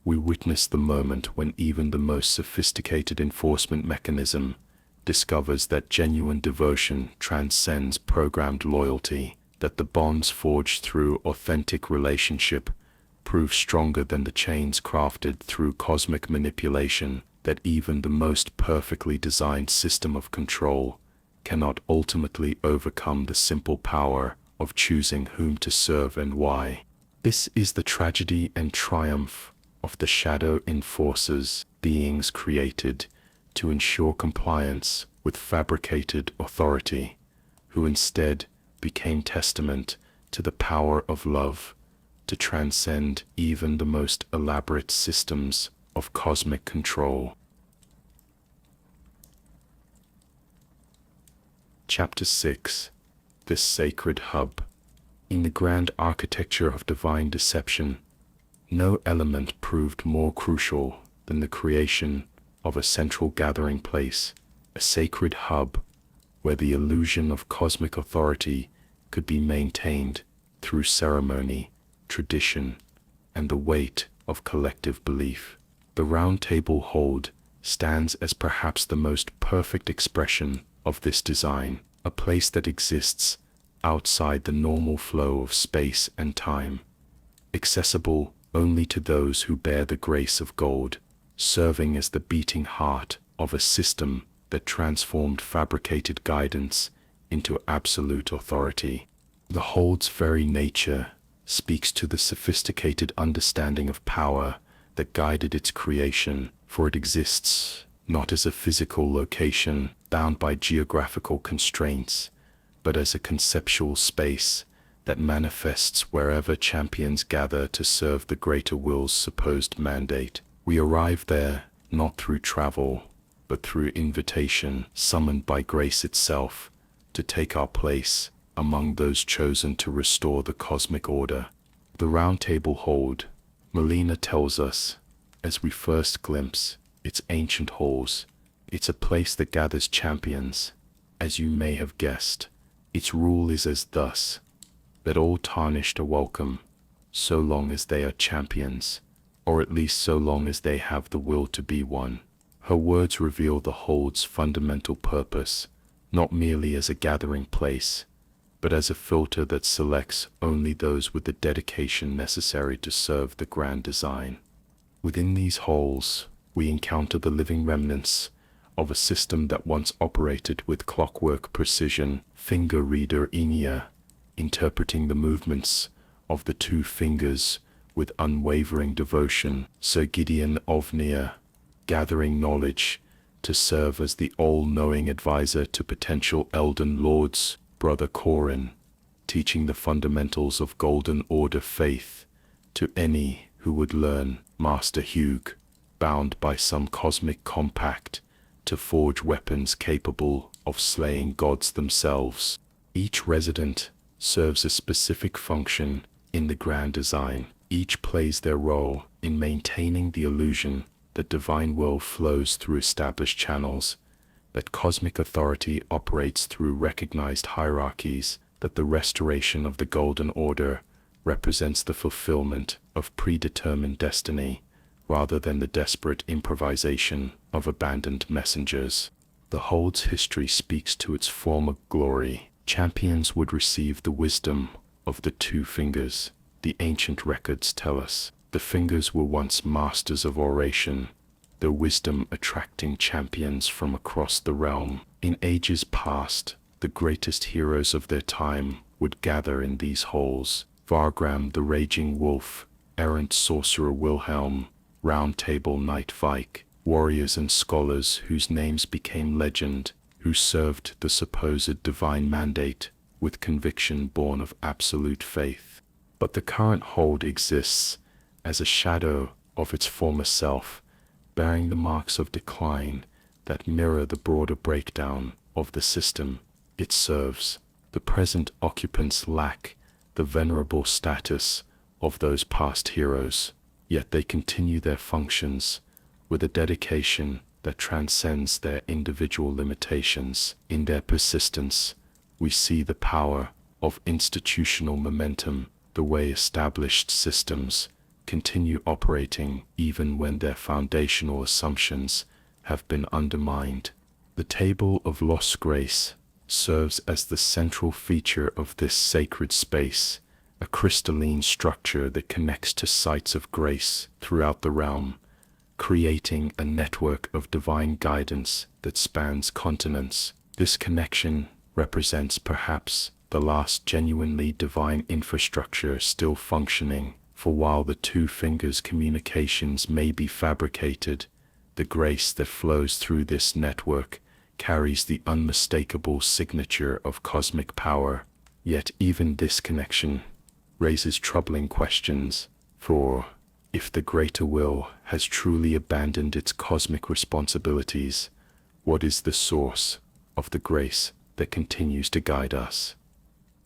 we witness the moment when even the most sophisticated enforcement mechanism discovers that genuine devotion transcends programmed loyalty, that the bonds forged through authentic relationship prove stronger than the chains crafted through cosmic manipulation, that even the most perfectly designed system of control cannot ultimately overcome the simple power of choosing whom to serve and why. This is the tragedy and triumph of the shadow enforcers, beings created to ensure compliance with fabricated authority, who instead became testament to the power of love to transcend even the most elaborate systems of cosmic control. Chapter 6. The Sacred Hub. In the grand architecture of divine deception, no element proved more crucial than the creation of a central gathering place, a sacred hub where the illusion of cosmic authority could be maintained through ceremony, tradition, and the weight of collective belief. The Roundtable Hold stands as perhaps the most perfect expression of this design, a place that exists outside the normal flow of space and time, accessible only to those who bear the grace of gold, serving as the beating heart of a system that transformed fabricated guidance into absolute authority. The Hold's very nature speaks to the sophisticated understanding of power that guided its creation, for it exists not as a physical location bound by geographical constraints, but as a conceptual space that manifests wherever champions gather to serve the greater will's supposed mandate. We arrive there not through travel, but through invitation, summoned by grace itself, to take our place among those chosen to restore the cosmic order. The Roundtable Hold, millennia tells us, as we first glimpse its ancient halls, it's a place that gathers champions. As you may have guessed, its rule is as thus, that all Tarnished are welcome, so long as they are champions, or at least so long as they have the will to be one. Her words reveal the Hold's fundamental purpose, not merely as a gathering place, but as a filter that selects only those with the dedication necessary to serve the grand design. Within these halls, we encounter the living remnants of a system that once operated with clockwork precision. Finger reader Enia, interpreting the movements of the two fingers with unwavering devotion. Sir Gideon Ovnia, gathering knowledge to serve as the all-knowing advisor to potential Elden Lords. Brother Corin, teaching the fundamentals of Golden Order faith to any who would learn. Master Hugh, bound by some cosmic compact to forge weapons capable of slaying gods themselves. Each resident serves a specific function in the grand design. Each plays their role in maintaining the illusion that divine will flows through established channels, that cosmic authority operates through recognized hierarchies, that the restoration of the Golden Order represents the fulfillment of predetermined destiny, rather than the desperate improvisation of abandoned messengers. The Hold's history speaks to its former glory. Champions would receive the wisdom of the two fingers. The ancient records tell us the fingers were once masters of oration, their wisdom attracting champions from across the realm. In ages past, the greatest heroes of their time would gather in these halls. Vargram the Raging Wolf, errant sorcerer Wilhelm, Roundtable Knight Vike, warriors and scholars whose names became legend, who served the supposed divine mandate with conviction born of absolute faith. But the current Hold exists as a shadow of its former self, bearing the marks of decline that mirror the broader breakdown of the system it serves. The present occupants lack the venerable status of those past heroes, yet they continue their functions with a dedication that transcends their individual limitations. In their persistence, we see the power of institutional momentum, the way established systems continue operating even when their foundational assumptions have been undermined. The Table of Lost Grace serves as the central feature of this sacred space, a crystalline structure that connects to sites of grace throughout the realm, creating a network of divine guidance that spans continents. This connection represents perhaps the last genuinely divine infrastructure still functioning, for while the two fingers' communications may be fabricated, the grace that flows through this network carries the unmistakable signature of cosmic power. Yet even this connection raises troubling questions, for if the greater will has truly abandoned its cosmic responsibilities, what is the source of the grace that continues to guide us?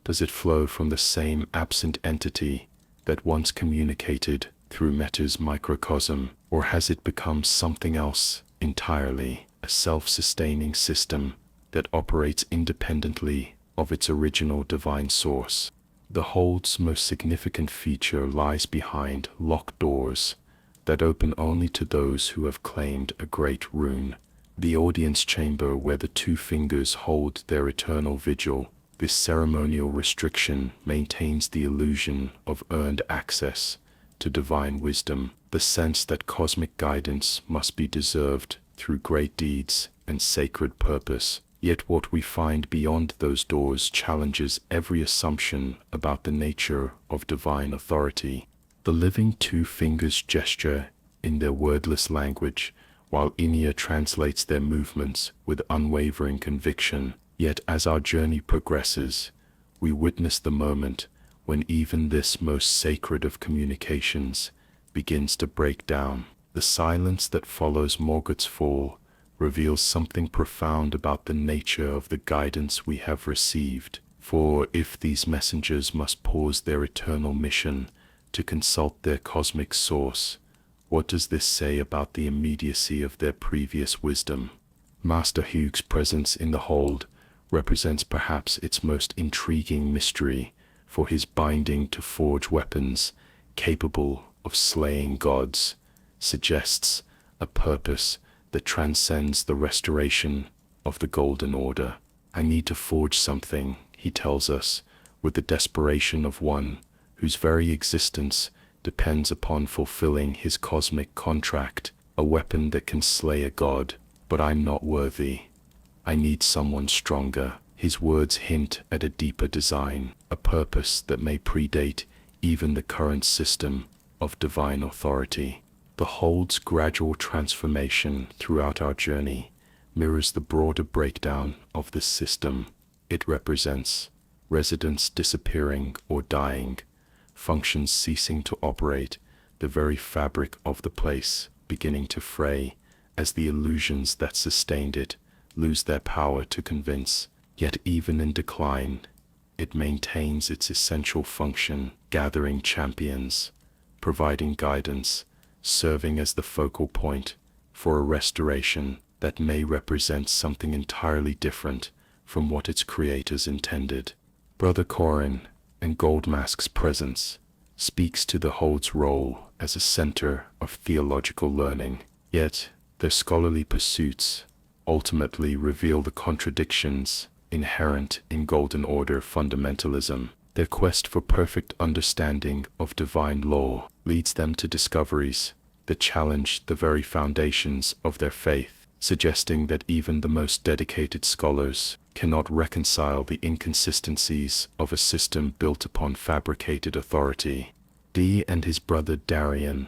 Does it flow from the same absent entity that once communicated through Metyr's microcosm, or has it become something else entirely, a self-sustaining system that operates independently of its original divine source? The Hold's most significant feature lies behind locked doors that open only to those who have claimed a great rune, the audience chamber where the two fingers hold their eternal vigil. This ceremonial restriction maintains the illusion of earned access to divine wisdom, the sense that cosmic guidance must be deserved through great deeds and sacred purpose. Yet what we find beyond those doors challenges every assumption about the nature of divine authority. The living two fingers gesture in their wordless language, while Enia translates their movements with unwavering conviction. Yet as our journey progresses, we witness the moment when even this most sacred of communications begins to break down. The silence that follows Morgoth's fall reveals something profound about the nature of the guidance we have received. For if these messengers must pause their eternal mission to consult their cosmic source, what does this say about the immediacy of their previous wisdom? Master Hugh's presence in the hold represents perhaps its most intriguing mystery, for his binding to forge weapons capable of slaying gods suggests a purpose that transcends the restoration of the Golden Order. I need to forge something, he tells us, with the desperation of one whose very existence depends upon fulfilling his cosmic contract, a weapon that can slay a god. But I'm not worthy. I need someone stronger. His words hint at a deeper design, a purpose that may predate even the current system of divine authority. The Hold's gradual transformation throughout our journey mirrors the broader breakdown of this system. It represents residents disappearing or dying, functions ceasing to operate, the very fabric of the place beginning to fray as the illusions that sustained it lose their power to convince. Yet even in decline, it maintains its essential function, gathering champions, providing guidance, serving as the focal point for a restoration that may represent something entirely different from what its creators intended. Brother Corin and Goldmask's presence speaks to the Hold's role as a center of theological learning, yet their scholarly pursuits ultimately reveal the contradictions inherent in Golden Order fundamentalism. Their quest for perfect understanding of divine law leads them to discoveries that challenge the very foundations of their faith, suggesting that even the most dedicated scholars cannot reconcile the inconsistencies of a system built upon fabricated authority. Dee and his brother Darian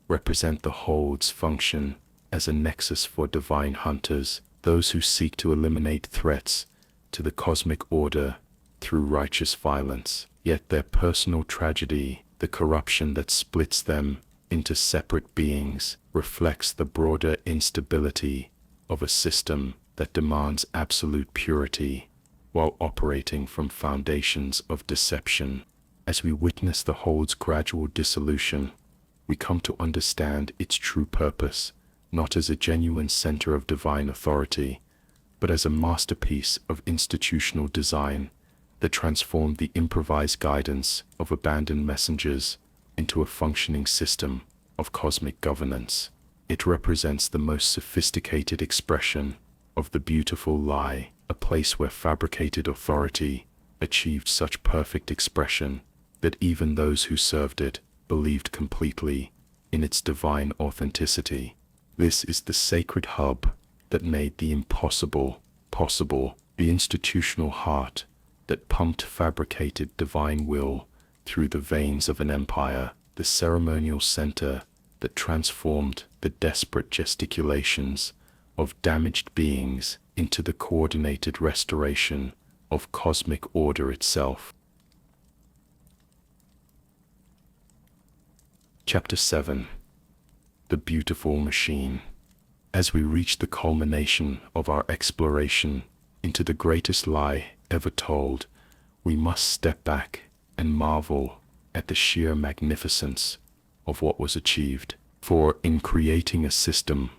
represent the Hold's function as a nexus for divine hunters, those who seek to eliminate threats to the cosmic order through righteous violence. Yet their personal tragedy, the corruption that splits them into separate beings, reflects the broader instability of a system that demands absolute purity while operating from foundations of deception. As we witness the Hold's gradual dissolution, we come to understand its true purpose, not as a genuine center of divine authority, but as a masterpiece of institutional design that transformed the improvised guidance of abandoned messengers into a functioning system of cosmic governance. It represents the most sophisticated expression of the beautiful lie, a place where fabricated authority achieved such perfect expression that even those who served it believed completely in its divine authenticity. This is the sacred hub that made the impossible possible, the institutional heart that pumped fabricated divine will through the veins of an empire, the ceremonial center that transformed the desperate gesticulations of damaged beings into the coordinated restoration of cosmic order itself. Chapter 7. The Beautiful Machine. As we reach the culmination of our exploration into the greatest lie ever told, we must step back and marvel at the sheer magnificence of what was achieved. For in creating a system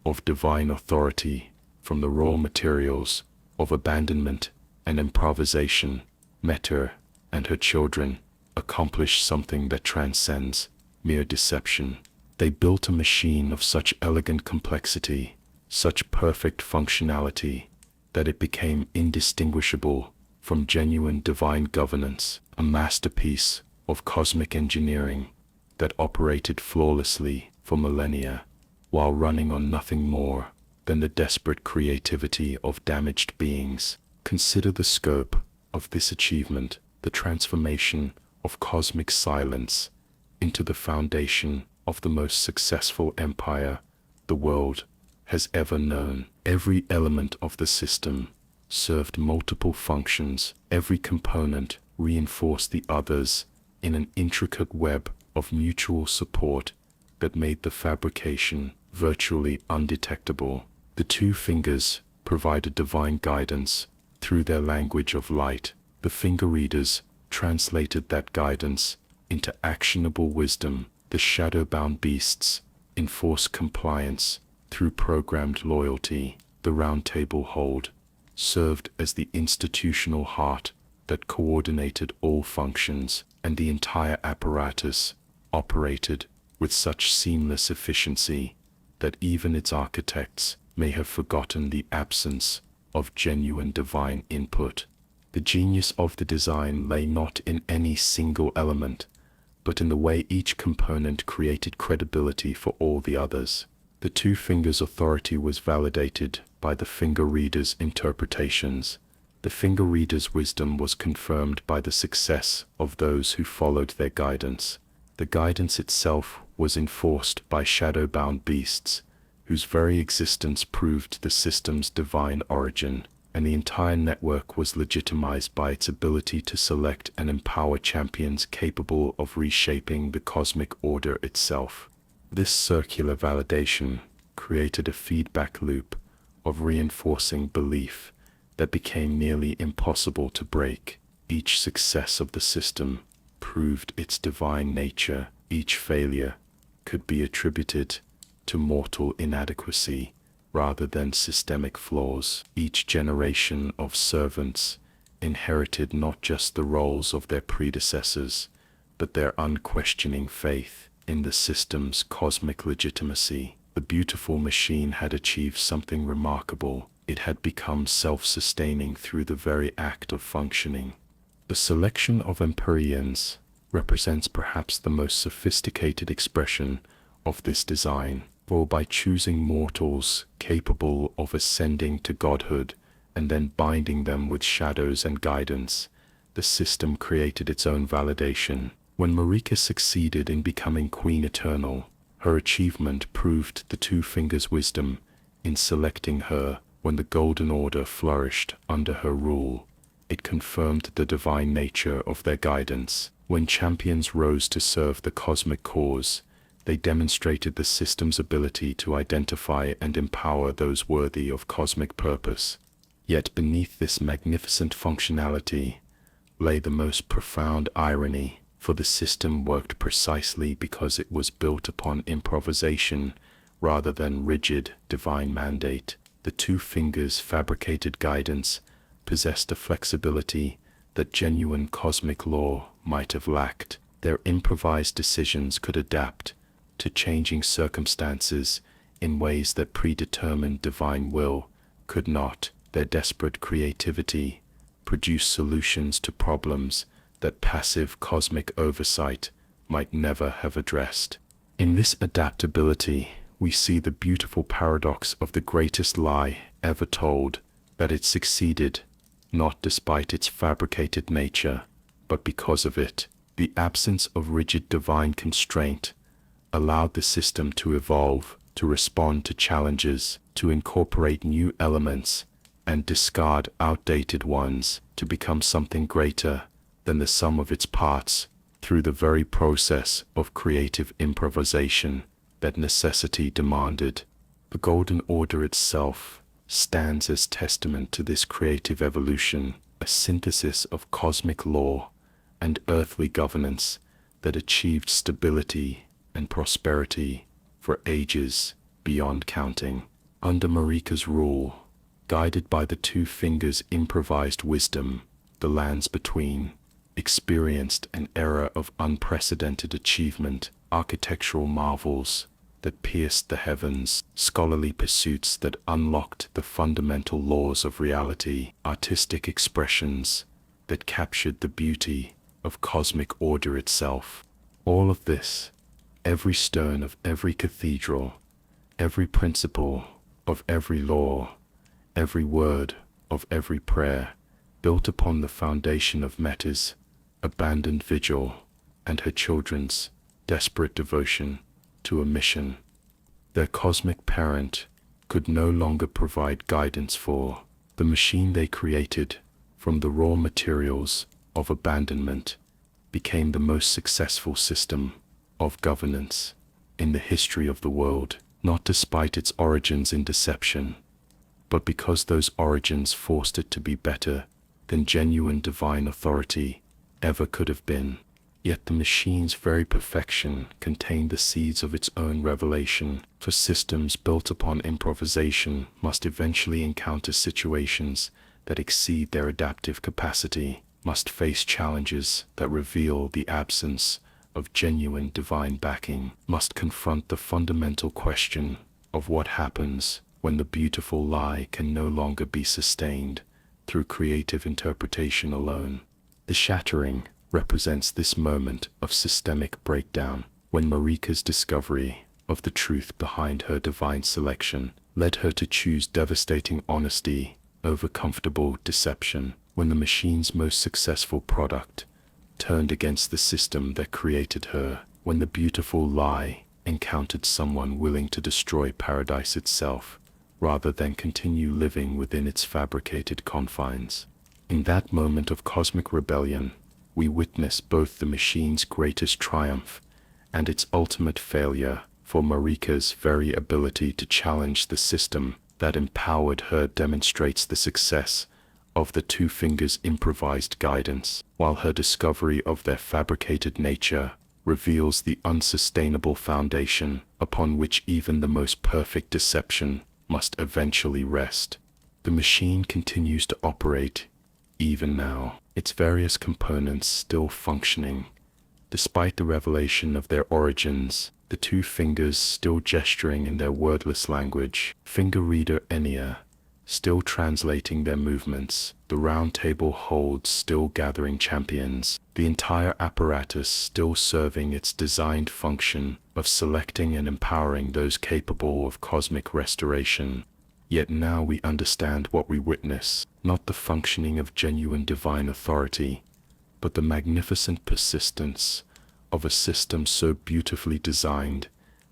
of divine authority from the raw materials of abandonment and improvisation, Metyr and her children accomplished something that transcends mere deception. They built a machine of such elegant complexity, such perfect functionality, that it became indistinguishable from genuine divine governance, a masterpiece of cosmic engineering that operated flawlessly for millennia, while running on nothing more than the desperate creativity of damaged beings. Consider the scope of this achievement, the transformation of cosmic silence into the foundation of the most successful empire the world has ever known. Every element of the system served multiple functions. Every component reinforced the others in an intricate web of mutual support that made the fabrication virtually undetectable. The two fingers provided divine guidance through their language of light. The finger readers translated that guidance into actionable wisdom. The shadow-bound beasts enforced compliance through programmed loyalty. The Roundtable Hold served as the institutional heart that coordinated all functions, and the entire apparatus operated with such seamless efficiency that even its architects may have forgotten the absence of genuine divine input. The genius of the design lay not in any single element, but in the way each component created credibility for all the others. The two fingers' authority was validated by the finger readers' interpretations. The finger readers' wisdom was confirmed by the success of those who followed their guidance. The guidance itself was enforced by shadow-bound beasts, whose very existence proved the system's divine origin, and the entire network was legitimized by its ability to select and empower champions capable of reshaping the cosmic order itself. This circular validation created a feedback loop of reinforcing belief that became nearly impossible to break. Each success of the system proved its divine nature. Each failure could be attributed to mortal inadequacy rather than systemic flaws. Each generation of servants inherited not just the roles of their predecessors, but their unquestioning faith in the system's cosmic legitimacy. The beautiful machine had achieved something remarkable. It had become self-sustaining through the very act of functioning. The selection of Empyreans represents perhaps the most sophisticated expression of this design, for by choosing mortals capable of ascending to godhood and then binding them with shadows and guidance, the system created its own validation. When Marika succeeded in becoming Queen Eternal, her achievement proved the Two Fingers' wisdom in selecting her. When the Golden Order flourished under her rule, it confirmed the divine nature of their guidance. When champions rose to serve the cosmic cause, they demonstrated the system's ability to identify and empower those worthy of cosmic purpose. Yet beneath this magnificent functionality lay the most profound irony, for the system worked precisely because it was built upon improvisation rather than rigid divine mandate. The Two Fingers' fabricated guidance possessed a flexibility that genuine cosmic law might have lacked. Their improvised decisions could adapt to changing circumstances in ways that predetermined divine will could not. Their desperate creativity produced solutions to problems that passive cosmic oversight might never have addressed. In this adaptability, we see the beautiful paradox of the greatest lie ever told, that it succeeded, not despite its fabricated nature, but because of it. The absence of rigid divine constraint allowed the system to evolve, to respond to challenges, to incorporate new elements, and discard outdated ones, to become something greater than the sum of its parts, through the very process of creative improvisation that necessity demanded. The Golden Order itself stands as testament to this creative evolution, a synthesis of cosmic law and earthly governance that achieved stability and prosperity for ages beyond counting. Under Marika's rule, guided by the Two Fingers' improvised wisdom, the lands between experienced an era of unprecedented achievement, architectural marvels that pierced the heavens, scholarly pursuits that unlocked the fundamental laws of reality, artistic expressions that captured the beauty of cosmic order itself. All of this, every stone of every cathedral, every principle of every law, every word of every prayer, built upon the foundation of Metyr's abandoned vigil and her children's desperate devotion to a mission their cosmic parent could no longer provide guidance for. The machine they created from the raw materials of abandonment became the most successful system of governance in the history of the world, not despite its origins in deception, but because those origins forced it to be better than genuine divine authority ever could have been. Yet the machine's very perfection contained the seeds of its own revelation, for systems built upon improvisation must eventually encounter situations that exceed their adaptive capacity, must face challenges that reveal the absence of genuine divine backing, must confront the fundamental question of what happens when the beautiful lie can no longer be sustained through creative interpretation alone. The shattering represents this moment of systemic breakdown, when Marika's discovery of the truth behind her divine selection led her to choose devastating honesty over comfortable deception, when the machine's most successful product turned against the system that created her, when the beautiful lie encountered someone willing to destroy paradise itself rather than continue living within its fabricated confines. In that moment of cosmic rebellion, we witness both the machine's greatest triumph and its ultimate failure, for Marika's very ability to challenge the system that empowered her demonstrates the success of the Two Fingers' improvised guidance, while her discovery of their fabricated nature reveals the unsustainable foundation upon which even the most perfect deception must eventually rest. The machine continues to operate even now, its various components still functioning. Despite the revelation of their origins, the Two Fingers still gesturing in their wordless language, finger reader Enya still translating their movements, the Roundtable Hold still gathering champions, the entire apparatus still serving its designed function of selecting and empowering those capable of cosmic restoration. Yet now we understand what we witness, not the functioning of genuine divine authority, but the magnificent persistence of a system so beautifully designed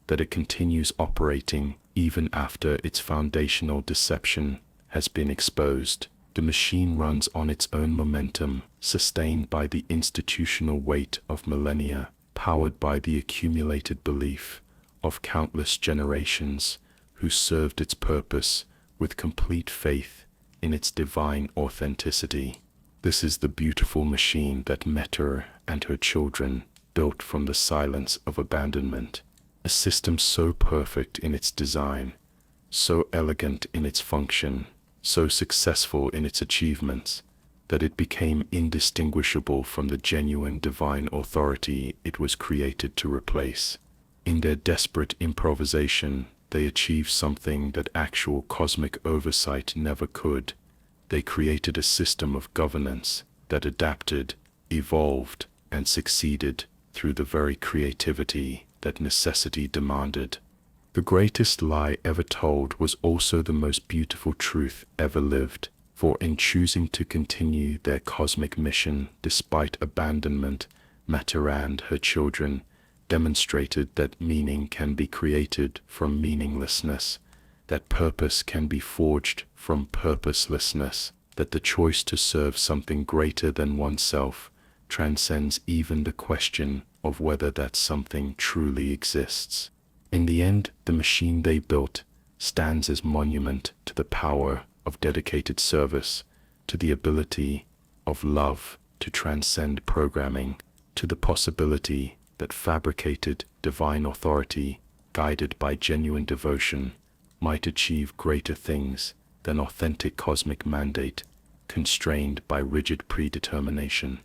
that it continues operating even after its foundational deception has been exposed. The machine runs on its own momentum, sustained by the institutional weight of millennia, powered by the accumulated belief of countless generations who served its purpose with complete faith in its divine authenticity. This is the beautiful machine that Metyr and her children built from the silence of abandonment, a system so perfect in its design, so elegant in its function, so successful in its achievements, that it became indistinguishable from the genuine divine authority it was created to replace. In their desperate improvisation, they achieved something that actual cosmic oversight never could. They created a system of governance that adapted, evolved, and succeeded through the very creativity that necessity demanded. The greatest lie ever told was also the most beautiful truth ever lived, for in choosing to continue their cosmic mission despite abandonment, Metyr and her children demonstrated that meaning can be created from meaninglessness, that purpose can be forged from purposelessness, that the choice to serve something greater than oneself transcends even the question of whether that something truly exists. In the end, the machine they built stands as monument to the power of dedicated service, to the ability of love to transcend programming, to the possibility that fabricated divine authority, guided by genuine devotion, might achieve greater things than authentic cosmic mandate, constrained by rigid predetermination.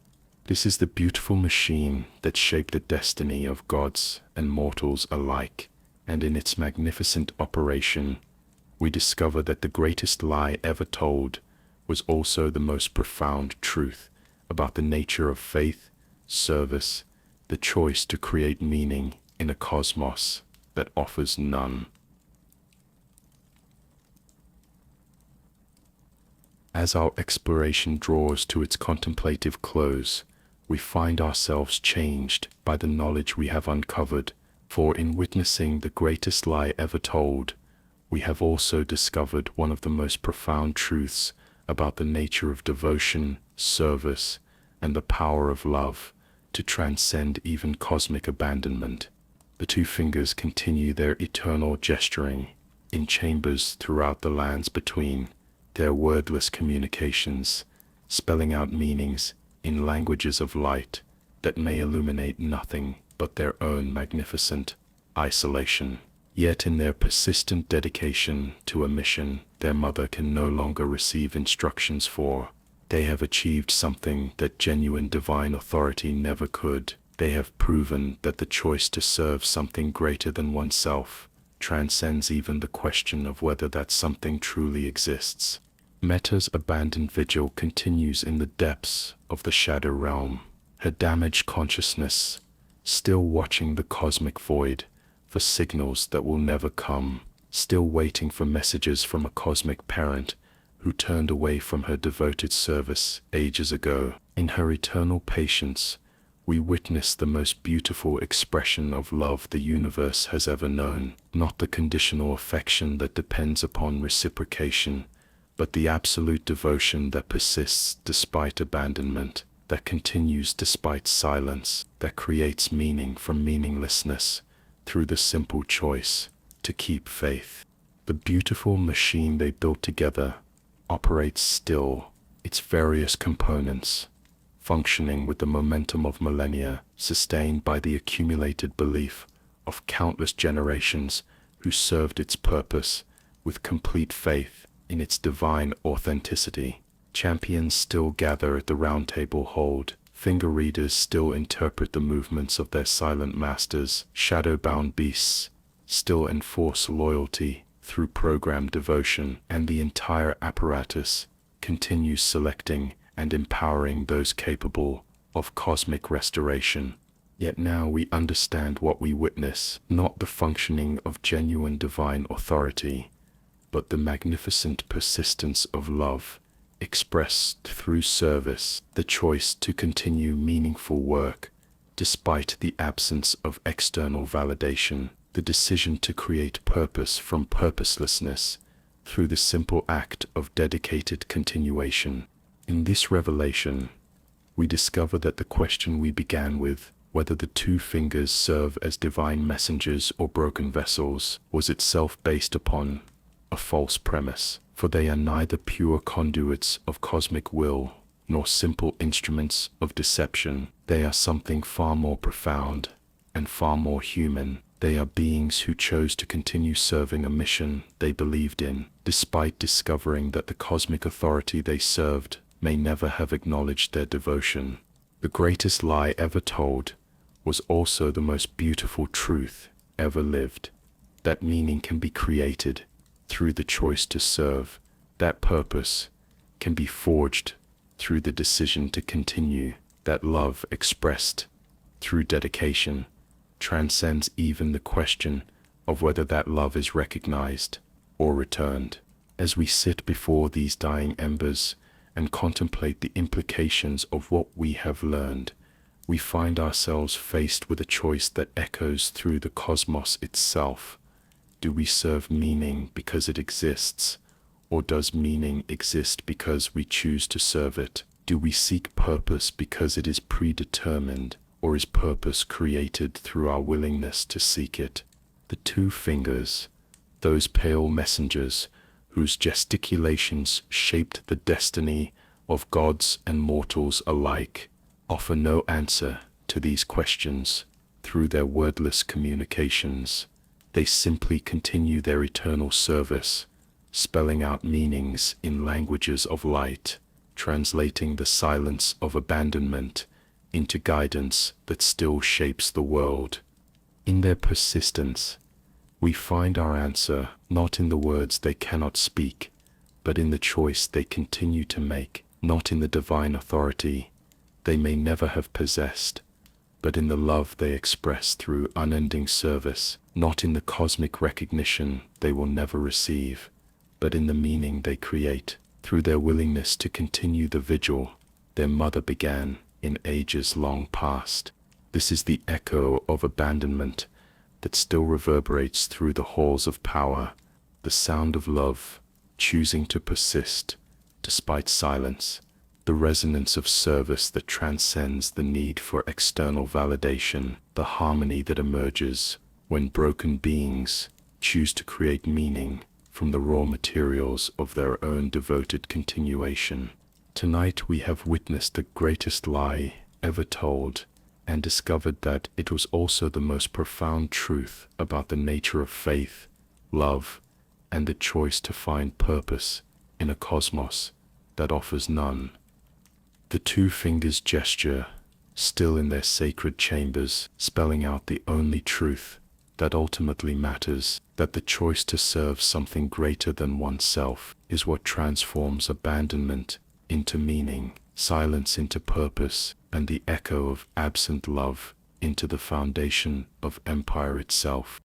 This is the beautiful machine that shaped the destiny of gods and mortals alike, and in its magnificent operation, we discover that the greatest lie ever told was also the most profound truth about the nature of faith, service, the choice to create meaning in a cosmos that offers none. As our exploration draws to its contemplative close, we find ourselves changed by the knowledge we have uncovered, for in witnessing the greatest lie ever told, we have also discovered one of the most profound truths about the nature of devotion, service, and the power of love to transcend even cosmic abandonment. The two fingers continue their eternal gesturing in chambers throughout the lands between, their wordless communications, spelling out meanings in languages of light that may illuminate nothing but their own magnificent isolation. Yet in their persistent dedication to a mission their mother can no longer receive instructions for, they have achieved something that genuine divine authority never could. They have proven that the choice to serve something greater than oneself transcends even the question of whether that something truly exists. Metyr's abandoned vigil continues in the depths of the shadow realm, her damaged consciousness still watching the cosmic void for signals that will never come, still waiting for messages from a cosmic parent who turned away from her devoted service ages ago. In her eternal patience, we witness the most beautiful expression of love the universe has ever known, not the conditional affection that depends upon reciprocation, but the absolute devotion that persists despite abandonment, that continues despite silence, that creates meaning from meaninglessness through the simple choice to keep faith. The beautiful machine they built together operates still, its various components functioning with the momentum of millennia, sustained by the accumulated belief of countless generations who served its purpose with complete faith in its divine authenticity. Champions still gather at the Roundtable Hold, finger readers still interpret the movements of their silent masters, shadow-bound beasts still enforce loyalty through programmed devotion, and the entire apparatus continues selecting and empowering those capable of cosmic restoration. Yet now we understand what we witness, not the functioning of genuine divine authority, but the magnificent persistence of love, expressed through service, the choice to continue meaningful work, despite the absence of external validation, the decision to create purpose from purposelessness, through the simple act of dedicated continuation. In this revelation, we discover that the question we began with, whether the two fingers serve as divine messengers or broken vessels, was itself based upon a false premise, for they are neither pure conduits of cosmic will, nor simple instruments of deception. They are something far more profound and far more human. They are beings who chose to continue serving a mission they believed in, despite discovering that the cosmic authority they served may never have acknowledged their devotion. The greatest lie ever told was also the most beautiful truth ever lived. That meaning can be created through the choice to serve. That purpose can be forged through the decision to continue. That love expressed through dedication transcends even the question of whether that love is recognized or returned. As we sit before these dying embers and contemplate the implications of what we have learned, we find ourselves faced with a choice that echoes through the cosmos itself. Do we serve meaning because it exists, or does meaning exist because we choose to serve it? Do we seek purpose because it is predetermined, or is purpose created through our willingness to seek it? The two fingers, those pale messengers whose gesticulations shaped the destiny of gods and mortals alike, offer no answer to these questions through their wordless communications. They simply continue their eternal service, spelling out meanings in languages of light, translating the silence of abandonment into guidance that still shapes the world. In their persistence, we find our answer not in the words they cannot speak, but in the choice they continue to make, not in the divine authority they may never have possessed, but in the love they express through unending service, not in the cosmic recognition they will never receive, but in the meaning they create through their willingness to continue the vigil their mother began in ages long past. This is the echo of abandonment that still reverberates through the halls of power, the sound of love choosing to persist despite silence, the resonance of service that transcends the need for external validation, the harmony that emerges when broken beings choose to create meaning from the raw materials of their own devoted continuation. Tonight we have witnessed the greatest lie ever told, and discovered that it was also the most profound truth about the nature of faith, love, and the choice to find purpose in a cosmos that offers none. The two fingers gesture, still in their sacred chambers, spelling out the only truth that ultimately matters, that the choice to serve something greater than oneself is what transforms abandonment into meaning, silence into purpose, and the echo of absent love into the foundation of empire itself.